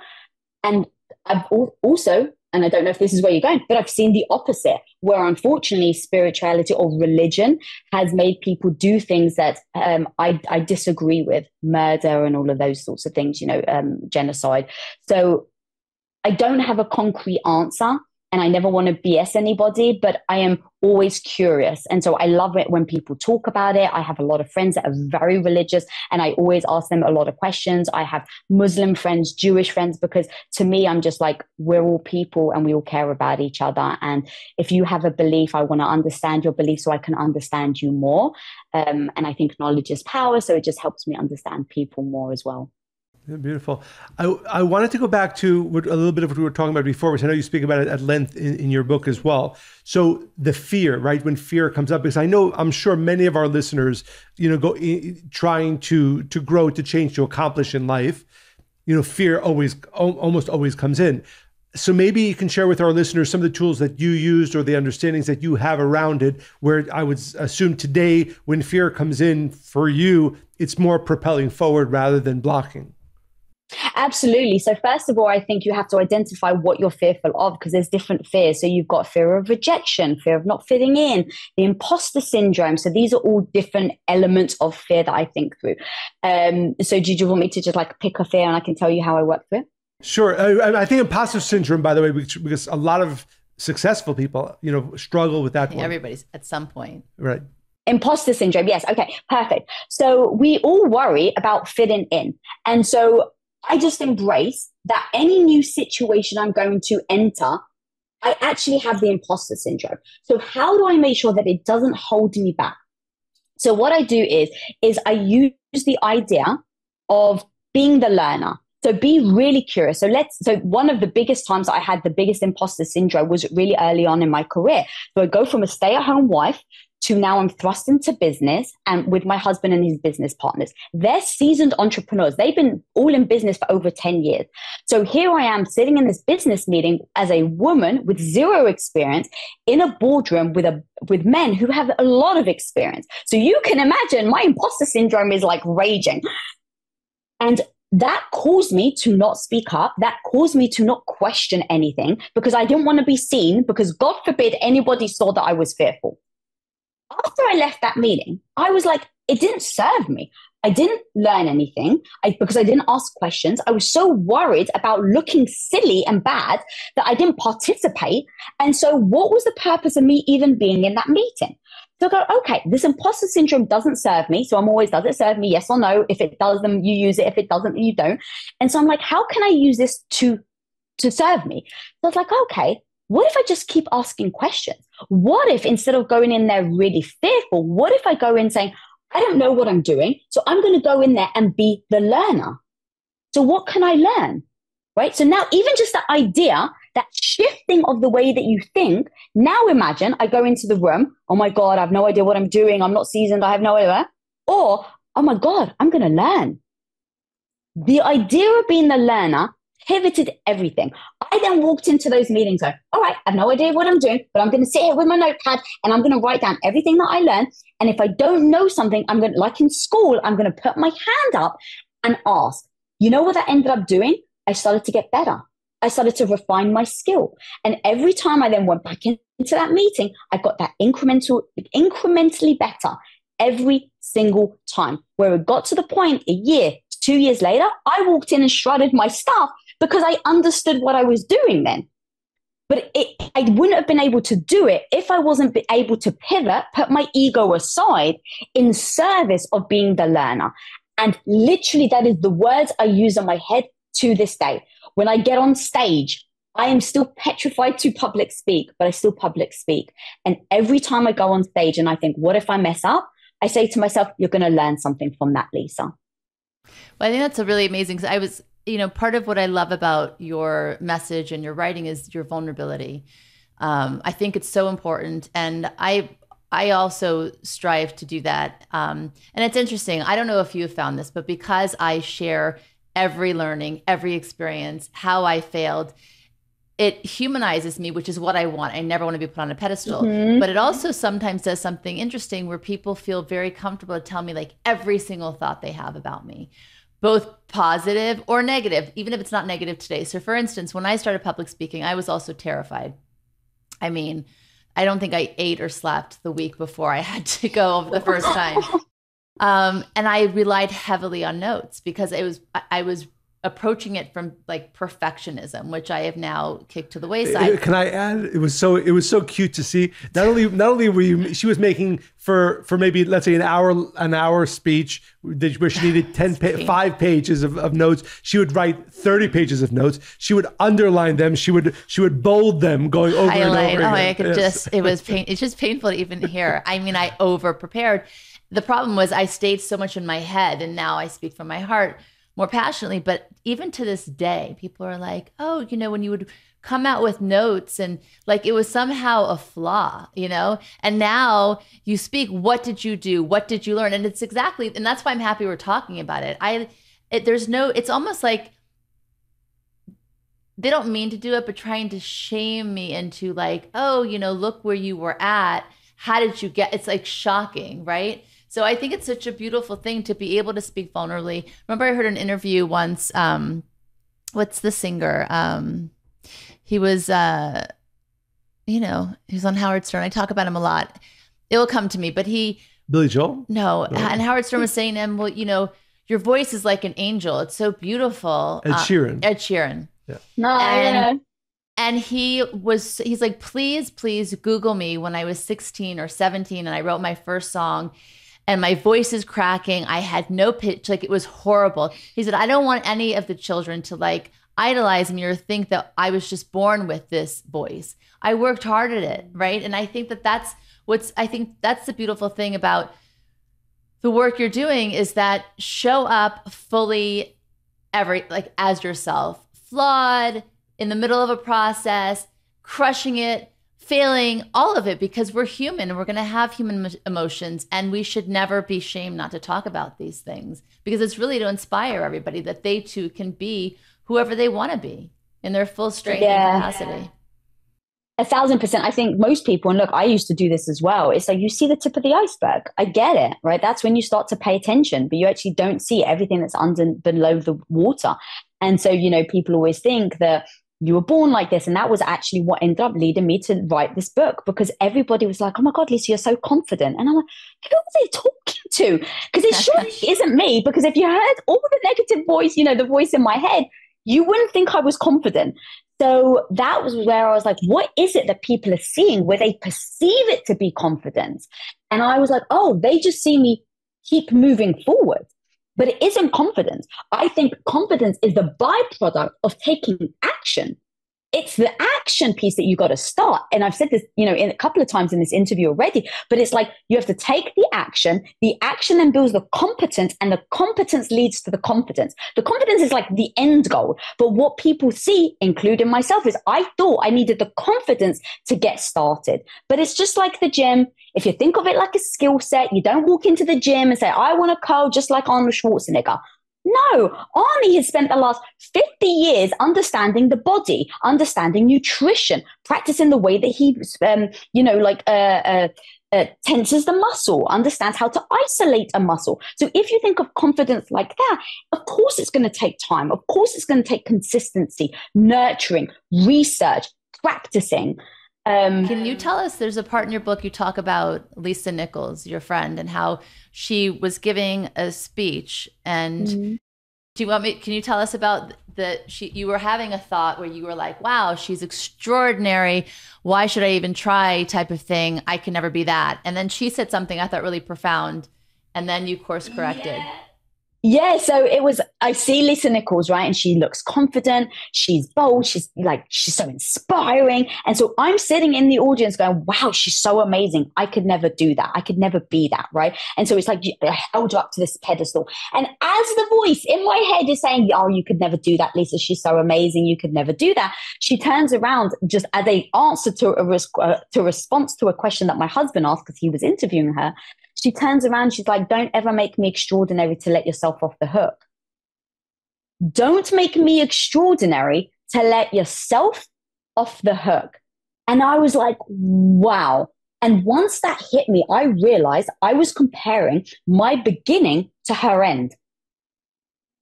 And I've also, and I don't know if this is where you're going, but I've seen the opposite, where unfortunately spirituality or religion has made people do things that I disagree with, murder and all of those sorts of things, genocide. So I don't have a concrete answer. And I never want to BS anybody, but I am always curious. And so I love it when people talk about it. I have a lot of friends that are very religious and I always ask them a lot of questions. I have Muslim friends, Jewish friends, because to me, I'm just we're all people and we all care about each other. And if you have a belief, I want to understand your belief so I can understand you more. And I think knowledge is power. So it just helps me understand people more as well. Yeah, beautiful. I wanted to go back to a little bit of what we were talking about before, which I know you speak about it at length in your book as well. So the fear, right? When fear comes up, because I'm sure many of our listeners, go trying to grow, to change, to accomplish in life, fear almost always comes in. So maybe you can share with our listeners some of the tools that you used or the understandings that you have around it, where I would assume today when fear comes in for you, it's more propelling forward rather than blocking. Absolutely. So first of all, I think you have to identify what you're fearful of, because there's different fears. So you've got fear of rejection, fear of not fitting in, the imposter syndrome. So these are all different elements of fear that I think through. So do you want me to just like pick a fear and I can tell you how I work through it? Sure. I think imposter syndrome, by the way, because a lot of successful people, struggle with that one. Everybody's at some point. Right. Imposter syndrome. Yes. Okay, perfect. So we all worry about fitting in. And so I just embrace that any new situation I'm going to enter, I actually have the imposter syndrome. So how do I make sure that it doesn't hold me back? So what I do is I use the idea of being the learner. So be really curious. So one of the biggest times I had the biggest imposter syndrome was really early on in my career. So I go from a stay-at-home wife to now I'm thrust into business and with my husband and his business partners. They're seasoned entrepreneurs. They've been all in business for over 10 years. So here I am sitting in this business meeting as a woman with zero experience in a boardroom with men who have a lot of experience. So you can imagine my imposter syndrome is like raging. And that caused me to not speak up. That caused me to not question anything because I didn't want to be seen, because God forbid anybody saw that I was fearful. After I left that meeting, I was like, it didn't serve me. I didn't learn anything because I didn't ask questions. I was so worried about looking silly and bad that I didn't participate. And so what was the purpose of me even being in that meeting? So I go, okay, this imposter syndrome doesn't serve me. So I'm always, does it serve me? Yes or no? If it does, then you use it. If it doesn't, then you don't. And so I'm like, how can I use this to serve me? So I was like, okay, what if I just keep asking questions? What if instead of going in there really fearful, what if I go in saying, I don't know what I'm doing, so I'm going to go in there and be the learner. So what can I learn? Right? So now even just that idea, that shifting of the way that you think, now imagine I go into the room, oh my God, I have no idea what I'm doing. I'm not seasoned. I have no idea. Or, oh my God, I'm going to learn. The idea of being the learner pivoted everything. I then walked into those meetings going, all right, I have no idea what I'm doing, but I'm going to sit here with my notepad and I'm going to write down everything that I learned. And if I don't know something, I'm going to, like in school, I'm going to put my hand up and ask. You know what I ended up doing? I started to get better. I started to refine my skill. And every time I then went back into that meeting, I got that incrementally better every single time, where it got to the point a year, 2 years later, I walked in and shredded my stuff because I understood what I was doing then. But I wouldn't have been able to do it if I wasn't able to pivot, put my ego aside in service of being the learner. And literally that is the words I use in my head to this day. When I get on stage, I am still petrified to public speak, but I still public speak. And every time I go on stage and I think, what if I mess up? I say to myself, you're going to learn something from that, Lisa. Well, I think that's a really amazing, because I was, part of what I love about your message and your writing is your vulnerability. I think it's so important. And I also strive to do that. And it's interesting. I don't know if you have found this, but because I share every learning, every experience, how I failed, it humanizes me, which is what I want. I never want to be put on a pedestal, but it also sometimes does something interesting where people feel very comfortable to tell me like every single thought they have about me, both positive or negative, even if it's not negative today. So for instance, when I started public speaking, I was also terrified. I mean, I don't think I ate or slept the week before I had to go the first time. And I relied heavily on notes because I was approaching it from like perfectionism, which I have now kicked to the wayside. Can I add? It was so cute to see. Not only were you, she was making for maybe, let's say an hour speech where she needed 5 pages of notes. She would write 30 pages of notes. She would underline them. She would bold them, going over and over again. I could it's just painful to even hear. I mean, I over prepared. The problem was I stayed so much in my head, and now I speak from my heart more passionately. But even to this day, people are like, oh, when you would come out with notes and like it was somehow a flaw, and now you speak, what did you do? What did you learn? And it's exactly, and that's why I'm happy we're talking about it. It's almost like they don't mean to do it, but trying to shame me into like, oh, you know, look where you were at. How did you get, it's like shocking, right? So I think it's such a beautiful thing to be able to speak vulnerably. Remember I heard an interview once, what's the singer? He was, you know, he was on Howard Stern. I talk about him a lot. It will come to me, but Billy Joel? No. And Howard Stern was saying to him, well, you know, your voice is like an angel. It's so beautiful. Ed Sheeran. Ed Sheeran. Yeah. No, And he's like, please Google me when I was 16 or 17 and I wrote my first song and my voice is cracking. I had no pitch. Like it was horrible. He said, I don't want any of the children to like idolize me or think that I was just born with this voice. I worked hard at it. Right. And I think that's the beautiful thing about the work you're doing is that show up fully as yourself, flawed, in the middle of a process, crushing it, failing, all of it, because we're human and we're going to have human emotions, and we should never be shamed not to talk about these things, because it's really to inspire everybody that they too can be whoever they want to be in their full strength and capacity. 1,000%. I think most people, and look, I used to do this as well. It's like you see the tip of the iceberg. I get it, right? That's when you start to pay attention, but you actually don't see everything that's below the water. And so, you know, people always think that you were born like this. And that was actually what ended up leading me to write this book, because everybody was like, oh my God, Lisa, you're so confident. And I'm like, who are they talking to? Because it surely isn't me. Because if you heard all the negative voice, you know, the voice in my head, you wouldn't think I was confident. So that was where I was like, what is it that people are seeing where they perceive it to be confidence? And I was like, oh, they just see me keep moving forward. But it isn't confidence. I think confidence is the byproduct of taking action. It's the action piece that you got to start. And I've said this, you know, in a couple of times in this interview already, but it's like you have to take the action then builds the competence, and the competence leads to the confidence. The confidence is like the end goal. But what people see, including myself, is I thought I needed the confidence to get started. But it's just like the gym. If you think of it like a skill set, you don't walk into the gym and say, I want to curl just like Arnold Schwarzenegger. No, Arnie has spent the last 50 years understanding the body, understanding nutrition, practicing the way that he, tenses the muscle, understands how to isolate a muscle. So if you think of confidence like that, of course it's going to take time. Of course it's going to take consistency, nurturing, research, practicing. Can you tell us, there's a part in your book you talk about Lisa Nichols, your friend, and how she was giving a speech, and can you tell us about you were having a thought where you were like, wow, she's extraordinary. Why should I even try type of thing? I can never be that. And then she said something I thought really profound, and then you course corrected. Yeah, so I see Lisa Nichols, right? And she looks confident, she's bold, she's so inspiring. And so I'm sitting in the audience going, wow, she's so amazing. I could never do that. I could never be that, right? And so it's like I held her up to this pedestal. And as the voice in my head is saying, oh, you could never do that, Lisa, she's so amazing, you could never do that. She turns around just as a answer to a response to a question that my husband asked, because he was interviewing her. She turns around, she's like, don't ever make me extraordinary to let yourself off the hook. Don't make me extraordinary to let yourself off the hook. And I was like, wow. And once that hit me, I realized I was comparing my beginning to her end.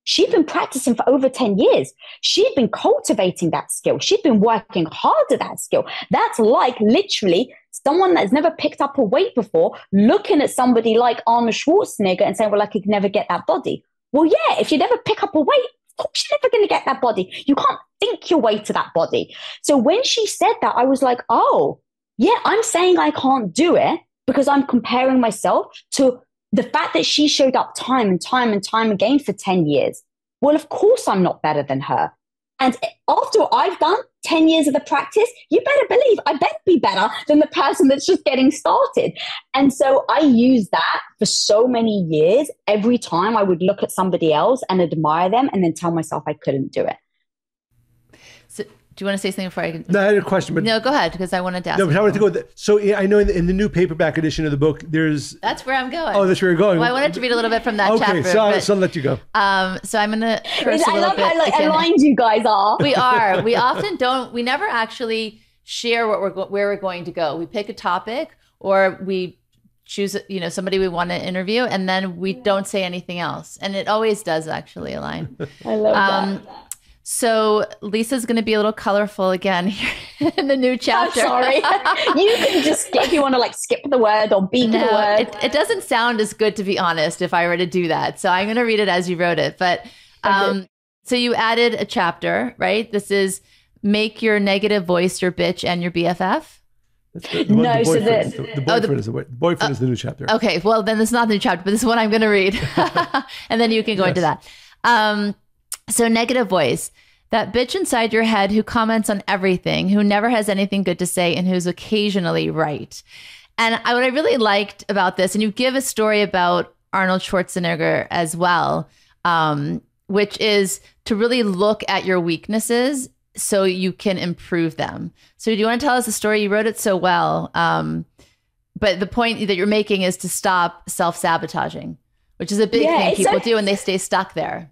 She'd been practicing for over 10 years. She'd been cultivating that skill. She'd been working hard at that skill. That's like literally someone that's never picked up a weight before, looking at somebody like Arnold Schwarzenegger and saying, well, I could never get that body. Well, yeah, if you never pick up a weight, of course you're never going to get that body. You can't think your way to that body. So when she said that, I was like, oh, yeah, I'm saying I can't do it because I'm comparing myself to the fact that she showed up time and time and time again for 10 years. Well, of course I'm not better than her. And after I've done 10 years of the practice, you better believe I better be better than the person that's just getting started. And so I used that for so many years. Every time I would look at somebody else and admire them and then tell myself I couldn't do it. Do you want to say something before I can? No, I had a question, but no, go ahead, because I wanted to ask. No, but I wanted to go. So I know in the new paperback edition of the book, there's. That's where I'm going. Oh, that's where you're going. Well, I wanted to read a little bit from that chapter. Okay, so I'll let you go. So I'm going to curse a I little love bit. how aligned you guys are. We are. We often don't. We never actually share where we're going to go. We pick a topic, or we choose, somebody we want to interview, and then we don't say anything else. And it always does actually align. I love that. So Lisa's going to be a little colorful again here in the new chapter. I'm sorry. You can just, if you want to skip the word or beep the word. It doesn't sound as good, to be honest, if I were to do that. So I'm going to read it as you wrote it. But so you added a chapter, right? This is make your negative voice your bitch and your BFF. The boyfriend is the new chapter. Okay, well then this is not the new chapter, but this is what I'm going to read, and then you can go into that. So negative voice, that bitch inside your head who comments on everything, who never has anything good to say, and who's occasionally right. And what I really liked about this, and you give a story about Arnold Schwarzenegger as well, which is to really look at your weaknesses so you can improve them. So do you want to tell us the story? You wrote it so well. But the point that you're making is to stop self-sabotaging, which is a big thing people do, and they stay stuck there.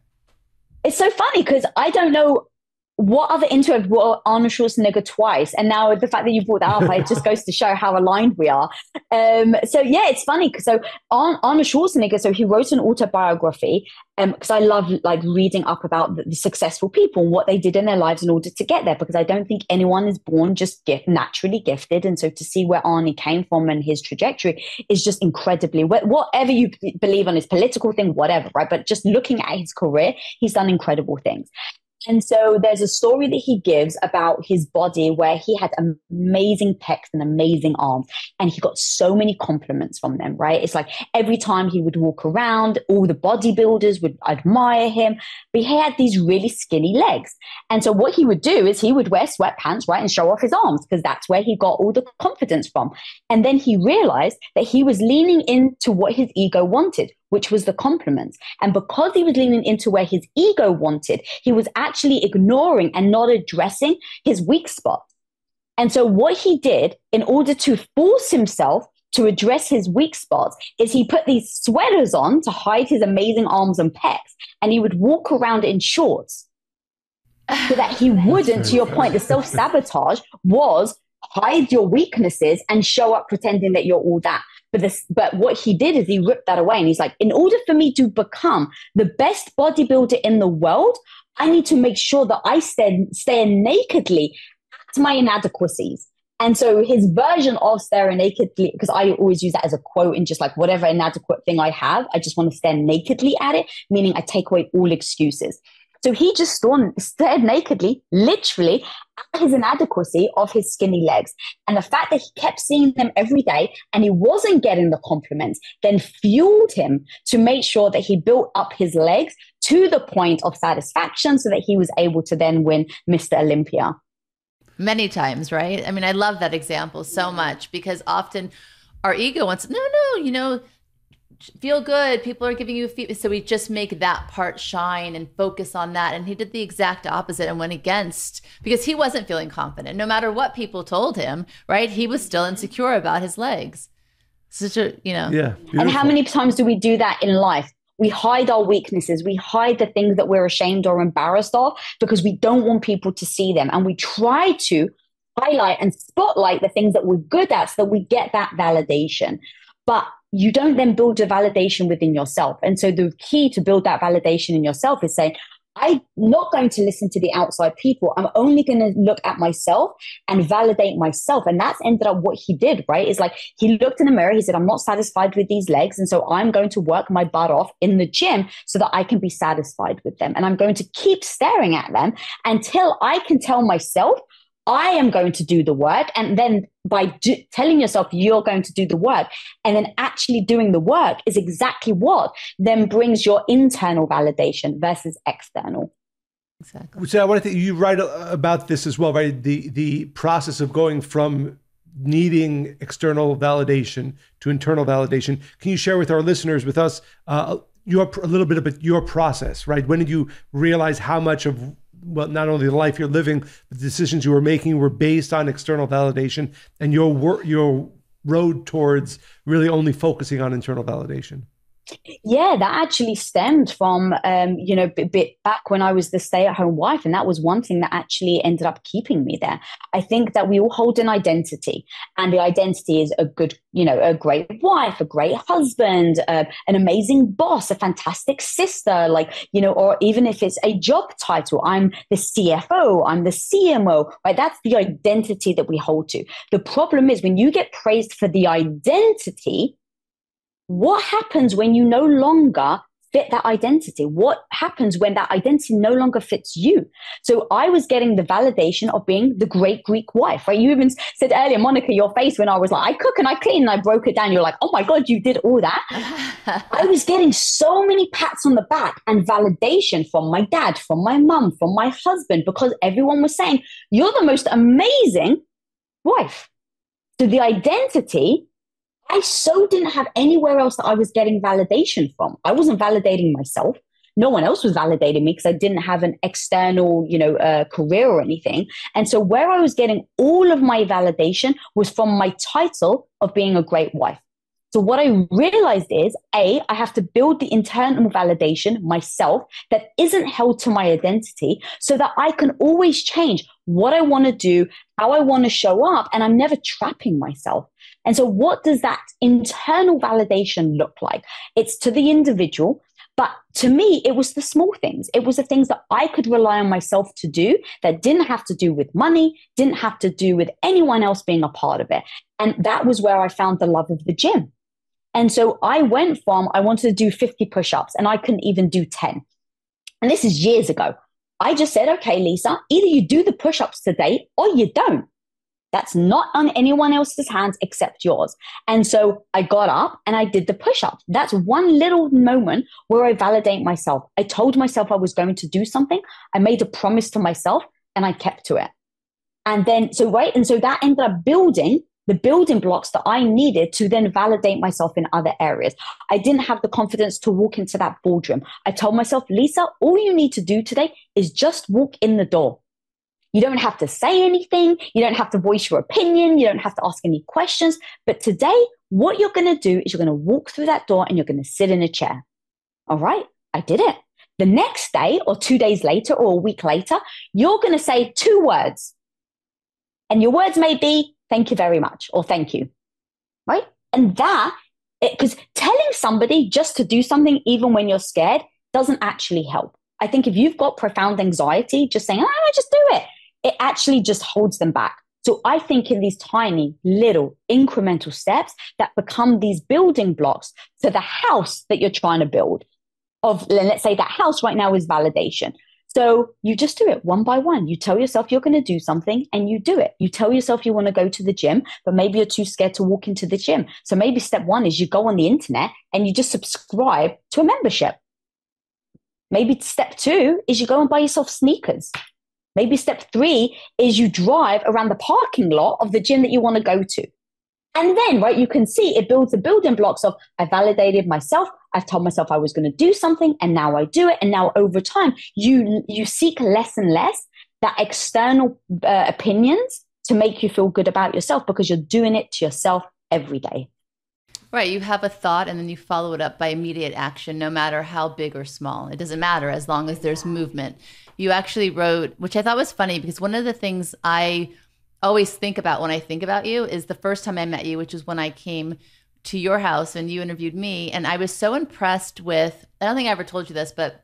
It's so funny because I don't know what other intro were Arnold Schwarzenegger twice. And now the fact that you brought that up, it just goes to show how aligned we are. So yeah, it's funny because Arnold Schwarzenegger, so he wrote an autobiography because I love reading up about the successful people and what they did in their lives in order to get there, because I don't think anyone is born just naturally gifted. And so to see where Arnie came from and his trajectory is just incredibly, whatever you believe on his political thing, whatever, right? But just looking at his career, he's done incredible things. And so there's a story that he gives about his body where he had amazing pecs and amazing arms, and he got so many compliments from them, right? It's like every time he would walk around, all the bodybuilders would admire him, but he had these really skinny legs. And so what he would do is he would wear sweatpants, right, and show off his arms because that's where he got all the confidence from. And then he realized that he was leaning into what his ego wanted, which was the compliments. And because he was leaning into where his ego wanted, he was actually ignoring and not addressing his weak spot. And so what he did in order to force himself to address his weak spots is he put these sweaters on to hide his amazing arms and pecs. And he would walk around in shorts so that he wouldn't, to your point, the self-sabotage was hide your weaknesses and show up pretending that you're all that. But what he did is he ripped that away, and he's like, in order for me to become the best bodybuilder in the world, I need to make sure that I stare nakedly at my inadequacies. And so his version of staring nakedly, because I always use that as a quote in just whatever inadequate thing I have, I just want to stare nakedly at it, meaning I take away all excuses. So he just stared nakedly, literally, at his inadequacy of his skinny legs. And the fact that he kept seeing them every day and he wasn't getting the compliments then fueled him to make sure that he built up his legs to the point of satisfaction so that he was able to then win Mr. Olympia. Many times, right? I mean, I love that example so much because often our ego wants, no, feel good. People are giving you feedback. So we just make that part shine and focus on that. And he did the exact opposite and went against, because he wasn't feeling confident. No matter what people told him, right? He was still insecure about his legs. Such a, Yeah. Beautiful. And how many times do we do that in life? We hide our weaknesses. We hide the things that we're ashamed or embarrassed of because we don't want people to see them. And we try to highlight and spotlight the things that we're good at so that we get that validation. But you don't then build a validation within yourself. And so the key to build that validation in yourself is saying, I'm not going to listen to the outside people. I'm only going to look at myself and validate myself. And that's ended up what he did, right? It's like he looked in the mirror. He said, I'm not satisfied with these legs. And so I'm going to work my butt off in the gym so that I can be satisfied with them. And I'm going to keep staring at them until I can tell myself I am going to do the work. And then by telling yourself you're going to do the work and then actually doing the work is exactly what then brings your internal validation versus external. Exactly. So I want to think you write about this as well, right? The process of going from needing external validation to internal validation. Can you share with our listeners, with us, a little bit about your process, right? When did you realize how much of well, not only the life you're living, but the decisions you were making were based on external validation, and your road towards really only focusing on internal validation. Yeah, that actually stemmed from, bit back when I was the stay-at-home wife. And that was one thing that actually ended up keeping me there. I think that we all hold an identity, and the identity is a good, a great wife, a great husband, an amazing boss, a fantastic sister, or even if it's a job title, I'm the CFO, I'm the CMO, right? That's the identity that we hold to. The problem is when you get praised for the identity, what happens when you no longer fit that identity? What happens when that identity no longer fits you? So I was getting the validation of being the great Greek wife, right? You even said earlier, Monica, your face when I was like, I cook and I clean and I broke it down. You're like, oh my God, you did all that. I was getting so many pats on the back and validation from my dad, from my mum, from my husband, because everyone was saying, you're the most amazing wife. So the identity, I so didn't have anywhere else that I was getting validation from. I wasn't validating myself. No one else was validating me because I didn't have an external, career or anything. And so where I was getting all of my validation was from my title of being a great wife. So what I realized is, I have to build the internal validation myself that isn't held to my identity so that I can always change what I want to do, how I want to show up, and I'm never trapping myself. And so what does that internal validation look like? It's to the individual, but to me, it was the small things. It was the things that I could rely on myself to do that didn't have to do with money, didn't have to do with anyone else being a part of it. And that was where I found the love of the gym. And so I went from, I wanted to do 50 push-ups and I couldn't even do 10. And this is years ago. I just said, okay, Lisa, either you do the push-ups today or you don't. That's not on anyone else's hands except yours. And so I got up and I did the push-ups. That's one little moment where I validate myself. I told myself I was going to do something. I made a promise to myself and I kept to it. And then, so that ended up building the building blocks that I needed to then validate myself in other areas. I didn't have the confidence to walk into that boardroom. I told myself, Lisa, all you need to do today is just walk in the door. You don't have to say anything. You don't have to voice your opinion. You don't have to ask any questions. But today, what you're going to do is you're going to walk through that door and you're going to sit in a chair. All right, I did it. The next day or 2 days later or a week later, you're going to say 2 words. And your words may be, thank you very much, or thank you, right? And because telling somebody just to do something, even when you're scared, doesn't actually help. I think if you've got profound anxiety, just saying, just do it, it actually just holds them back. So I think in these tiny, little, incremental steps that become these building blocks to the house that you're trying to build. Let's say that house right now is validation. So you just do it one by one. You tell yourself you're going to do something and you do it. You tell yourself you want to go to the gym, but maybe you're too scared to walk into the gym. So maybe step 1 is you go on the internet and you just subscribe to a membership. Maybe step 2 is you go and buy yourself sneakers. Maybe step 3 is you drive around the parking lot of the gym that you want to go to. And then, right, you can see it builds the building blocks of I validated myself. I've told myself I was going to do something and now I do it. And now over time, you seek less and less that external opinions to make you feel good about yourself because you're doing it to yourself every day. Right. You have a thought and then you follow it up by immediate action, no matter how big or small. It doesn't matter as long as there's movement. You actually wrote, which I thought was funny because one of the things I always think about when I think about you is the first time I met you, which is when I came to your house and you interviewed me. And I was so impressed with, I don't think I ever told you this, but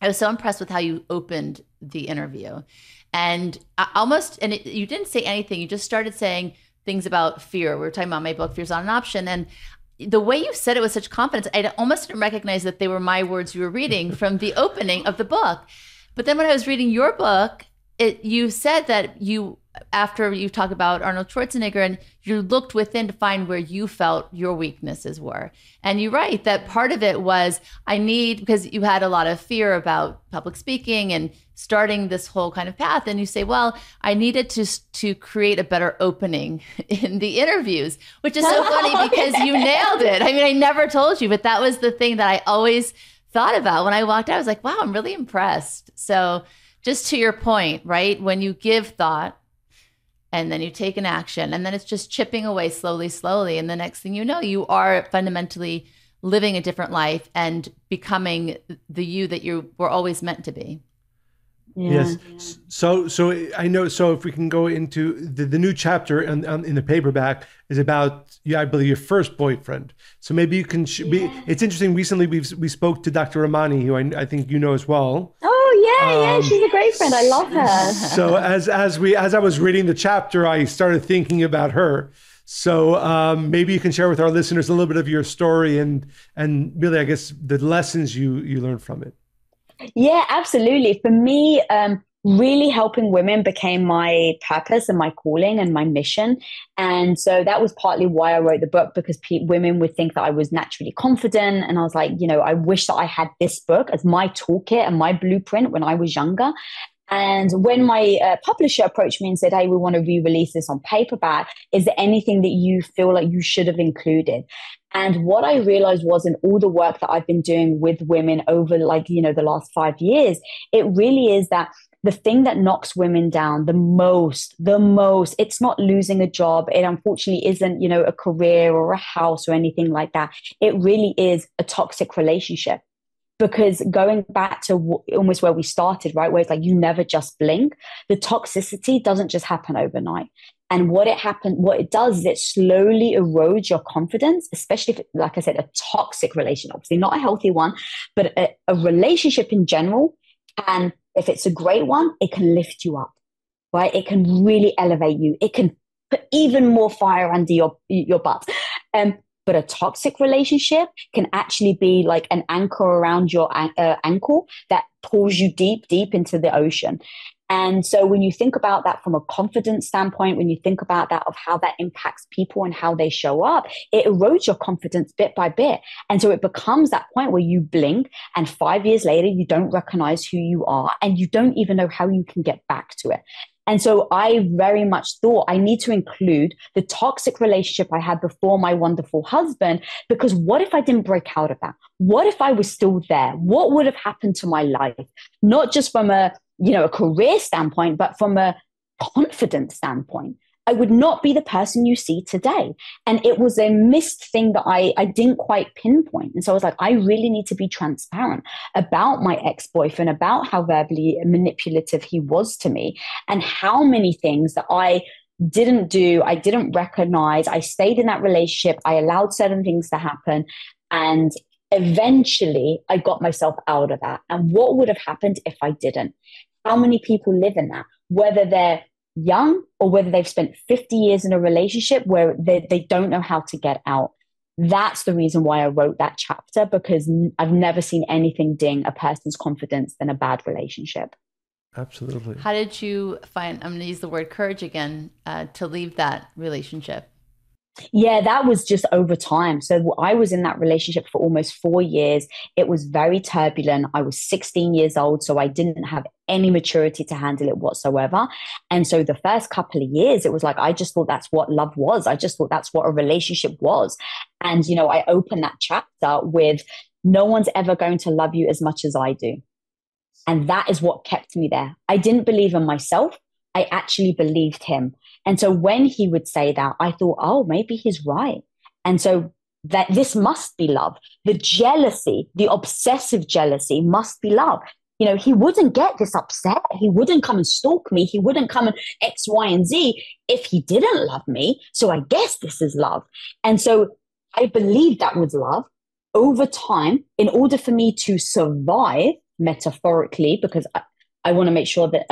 I was so impressed with how you opened the interview. And you didn't say anything. You just started saying things about fear. We were talking about my book, Fear's Not an Option. And the way you said it with such confidence, I almost didn't recognize that they were my words you were reading from the opening of the book. But then when I was reading your book, you said that after you talk about Arnold Schwarzenegger, and you looked within to find where you felt your weaknesses were. And you write that part of it was because you had a lot of fear about public speaking and starting this whole kind of path. And you say, well, I needed to create a better opening in the interviews, which is so funny because you nailed it. I mean, I never told you, but that was the thing that I always thought about when I walked out. I was like, wow, I'm really impressed. So just to your point, right? When you give thought and then you take an action and then it's just chipping away slowly, slowly. And the next thing you know, you are fundamentally living a different life and becoming the you that you were always meant to be. Yeah. Yes. So I know. So if we can go into the new chapter in the paperback is about, I believe, your first boyfriend. So maybe you can. It's interesting. Recently, we spoke to Dr. Ramani, who I think you know as well. Oh yeah, she's a great friend. I love her. So as I was reading the chapter, I started thinking about her. So maybe you can share with our listeners a little bit of your story and really, I guess, the lessons you learned from it. Yeah, absolutely. For me, really helping women became my purpose and my calling and my mission. And so that was partly why I wrote the book, because women would think that I was naturally confident. And I was like, I wish that I had this book as my toolkit and my blueprint when I was younger. And when my publisher approached me and said, hey, we want to re-release this on paperback, is there anything that you feel like you should have included? And what I realized was, in all the work that I've been doing with women over the last 5 years, it really is that the thing that knocks women down the most, it's not losing a job. It unfortunately isn't, a career or a house or anything like that. It really is a toxic relationship. Because going back to almost where we started, right, where it's like you never just blink, the toxicity doesn't just happen overnight. And what it does is it slowly erodes your confidence, especially if, like I said, a toxic relationship, obviously not a healthy one, but a relationship in general. And if it's a great one, it can lift you up, right? It can really elevate you. It can put even more fire under your butt. But a toxic relationship can actually be like an anchor around your ankle that pulls you deep, deep into the ocean. And so when you think about that from a confidence standpoint, when you think about that of how that impacts people and how they show up, it erodes your confidence bit by bit. And so it becomes that point where you blink and 5 years later, you don't recognize who you are and you don't even know how you can get back to it. And so I very much thought I need to include the toxic relationship I had before my wonderful husband, because what if I didn't break out of that? What if I was still there? What would have happened to my life? Not just from a career standpoint, but from a confidence standpoint. I would not be the person you see today. And it was a missed thing that I didn't quite pinpoint. And so I was like, I really need to be transparent about my ex-boyfriend, about how verbally manipulative he was to me, and how many things that I didn't do, I didn't recognize. I stayed in that relationship. I allowed certain things to happen. And eventually I got myself out of that. And what would have happened if I didn't? How many people live in that? Whether they're young or whether they've spent 50 years in a relationship where they don't know how to get out. That's the reason why I wrote that chapter, because I've never seen anything ding a person's confidence than a bad relationship. Absolutely. How did you find, I'm going to use the word courage again, to leave that relationship? Yeah, that was just over time. So I was in that relationship for almost 4 years. It was very turbulent. I was 16 years old, so I didn't have any maturity to handle it whatsoever. And so the first couple of years, it was like, I just thought that's what love was. I just thought that's what a relationship was. And, I opened that chapter with, no one's ever going to love you as much as I do. And that is what kept me there. I didn't believe in myself. I actually believed him. And so when he would say that, I thought, oh, maybe he's right. And so that this must be love. The jealousy, the obsessive jealousy must be love. He wouldn't get this upset. He wouldn't come and stalk me. He wouldn't come and X, Y, and Z if he didn't love me. So I guess this is love. And so I believed that was love. Over time, in order for me to survive metaphorically, because I want to make sure that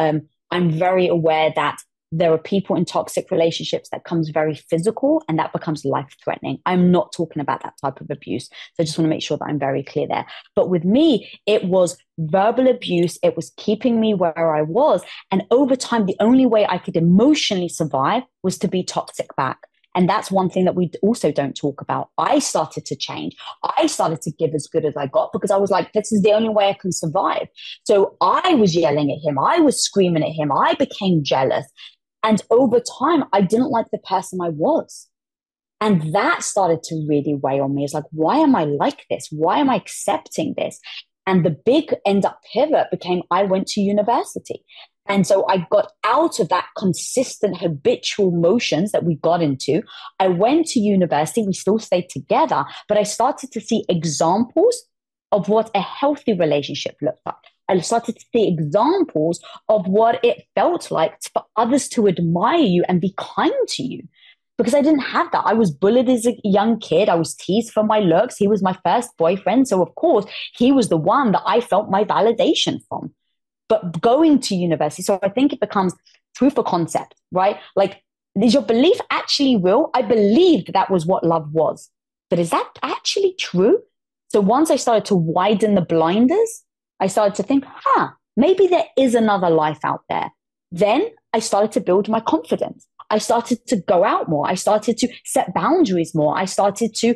I'm very aware that there are people in toxic relationships that comes very physical and that becomes life-threatening. I'm not talking about that type of abuse. So I just want to make sure that I'm very clear there. But with me, it was verbal abuse. It was keeping me where I was. And over time, the only way I could emotionally survive was to be toxic back. And that's one thing that we also don't talk about. I started to change. I started to give as good as I got because I was like, this is the only way I can survive. So I was yelling at him. I was screaming at him. I became jealous. And over time, I didn't like the person I was. And that started to really weigh on me. It's like, why am I like this? Why am I accepting this? And the big end up pivot became I went to university. And so I got out of that consistent habitual motions that we got into. I went to university, we still stayed together, but I started to see examples of what a healthy relationship looked like. I started to see examples of what it felt like for others to admire you and be kind to you. Because I didn't have that. I was bullied as a young kid. I was teased for my looks. He was my first boyfriend. So of course, he was the one that I felt my validation from. But going to university, so I think it becomes proof of concept, right? Like, is your belief actually real? I believed that was what love was. But is that actually true? So once I started to widen the blinders, I started to think, maybe there is another life out there. Then I started to build my confidence. I started to go out more. I started to set boundaries more. I started to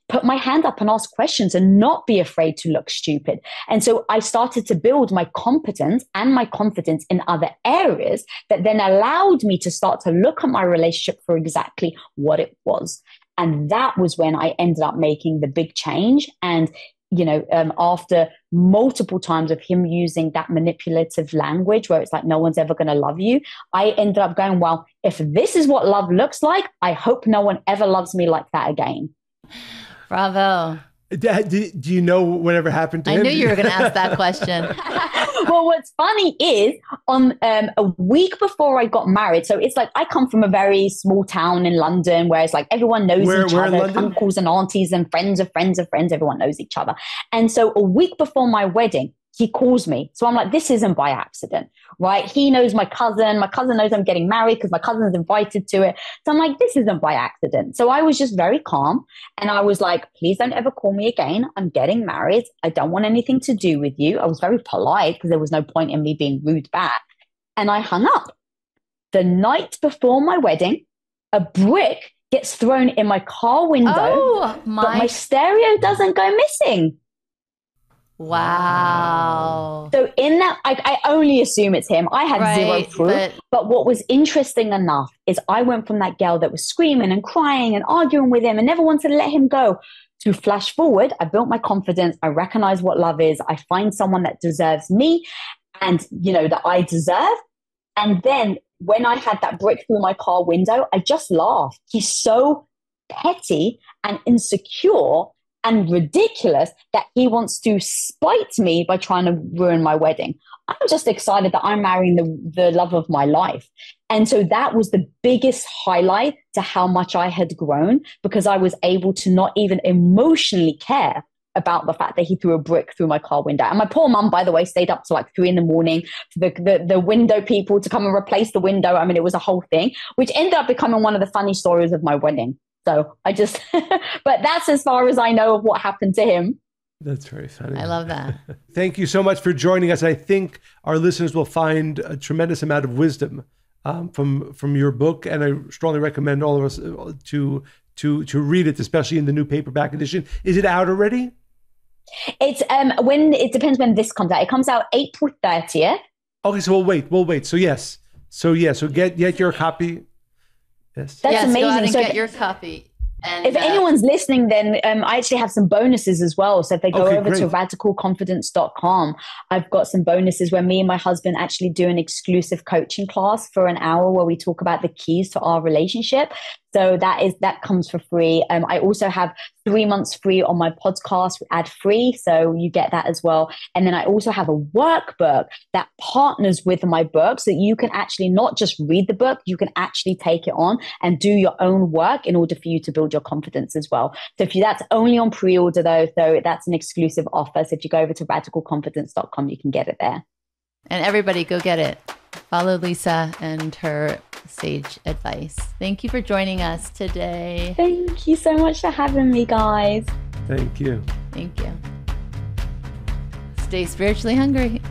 put my hand up and ask questions and not be afraid to look stupid. And so I started to build my competence and my confidence in other areas that then allowed me to start to look at my relationship for exactly what it was. And that was when I ended up making the big change. And after multiple times of him using that manipulative language where it's like, no one's ever going to love you, I ended up going, well, if this is what love looks like, I hope no one ever loves me like that again. Bravo. Do you know whatever happened to him? I knew you were going to ask that question. Well, what's funny is on a week before I got married, so it's like I come from a very small town in London where it's like everyone knows each other, uncles and aunties and friends of friends of friends, everyone knows each other. And so a week before my wedding, he calls me. So I'm like, this isn't by accident, right? He knows my cousin. My cousin knows I'm getting married because my cousin's invited to it. So I'm like, this isn't by accident. So I was just very calm. And I was like, please don't ever call me again. I'm getting married. I don't want anything to do with you. I was very polite because there was no point in me being rude back. And I hung up. The night before my wedding, a brick gets thrown in my car window, but my stereo doesn't go missing. Wow. So in that, I only assume it's him. I had zero proof. But what was interesting enough is I went from that girl that was screaming and crying and arguing with him and never wanted to let him go to flash forward. I built my confidence. I recognize what love is. I find someone that deserves me and, that I deserve. And then when I had that brick through my car window, I just laughed. He's so petty and insecure and ridiculous that he wants to spite me by trying to ruin my wedding. I'm just excited that I'm marrying the love of my life. And so that was the biggest highlight to how much I had grown, because I was able to not even emotionally care about the fact that he threw a brick through my car window. And my poor mum, by the way, stayed up to like 3 a.m. for the window people to come and replace the window. I mean, it was a whole thing, which ended up becoming one of the funny stories of my wedding. So I just, but that's as far as I know of what happened to him. That's very funny. I love that. Thank you so much for joining us. I think our listeners will find a tremendous amount of wisdom from your book, and I strongly recommend all of us to read it, especially in the new paperback edition. Is it out already? It's it depends when this comes out. It comes out April 30th. Okay, so we'll wait. So yes. So get your copy. Yes. That's amazing. Go out and so get your copy. And if anyone's listening, then I actually have some bonuses as well. So if they go over great. to radicalconfidence.com, I've got some bonuses where me and my husband actually do an exclusive coaching class for an hour where we talk about the keys to our relationship. So that comes for free. I also have 3 months free on my podcast, ad free. So you get that as well. And then I also have a workbook that partners with my book so that you can actually not just read the book, you can actually take it on and do your own work in order for you to build your confidence as well. So that's only on pre-order though. So that's an exclusive offer. So if you go over to radicalconfidence.com, you can get it there. And everybody go get it. Follow Lisa and her sage advice. Thank you for joining us today. Thank you so much for having me, guys. Thank you. Thank you. Stay spiritually hungry.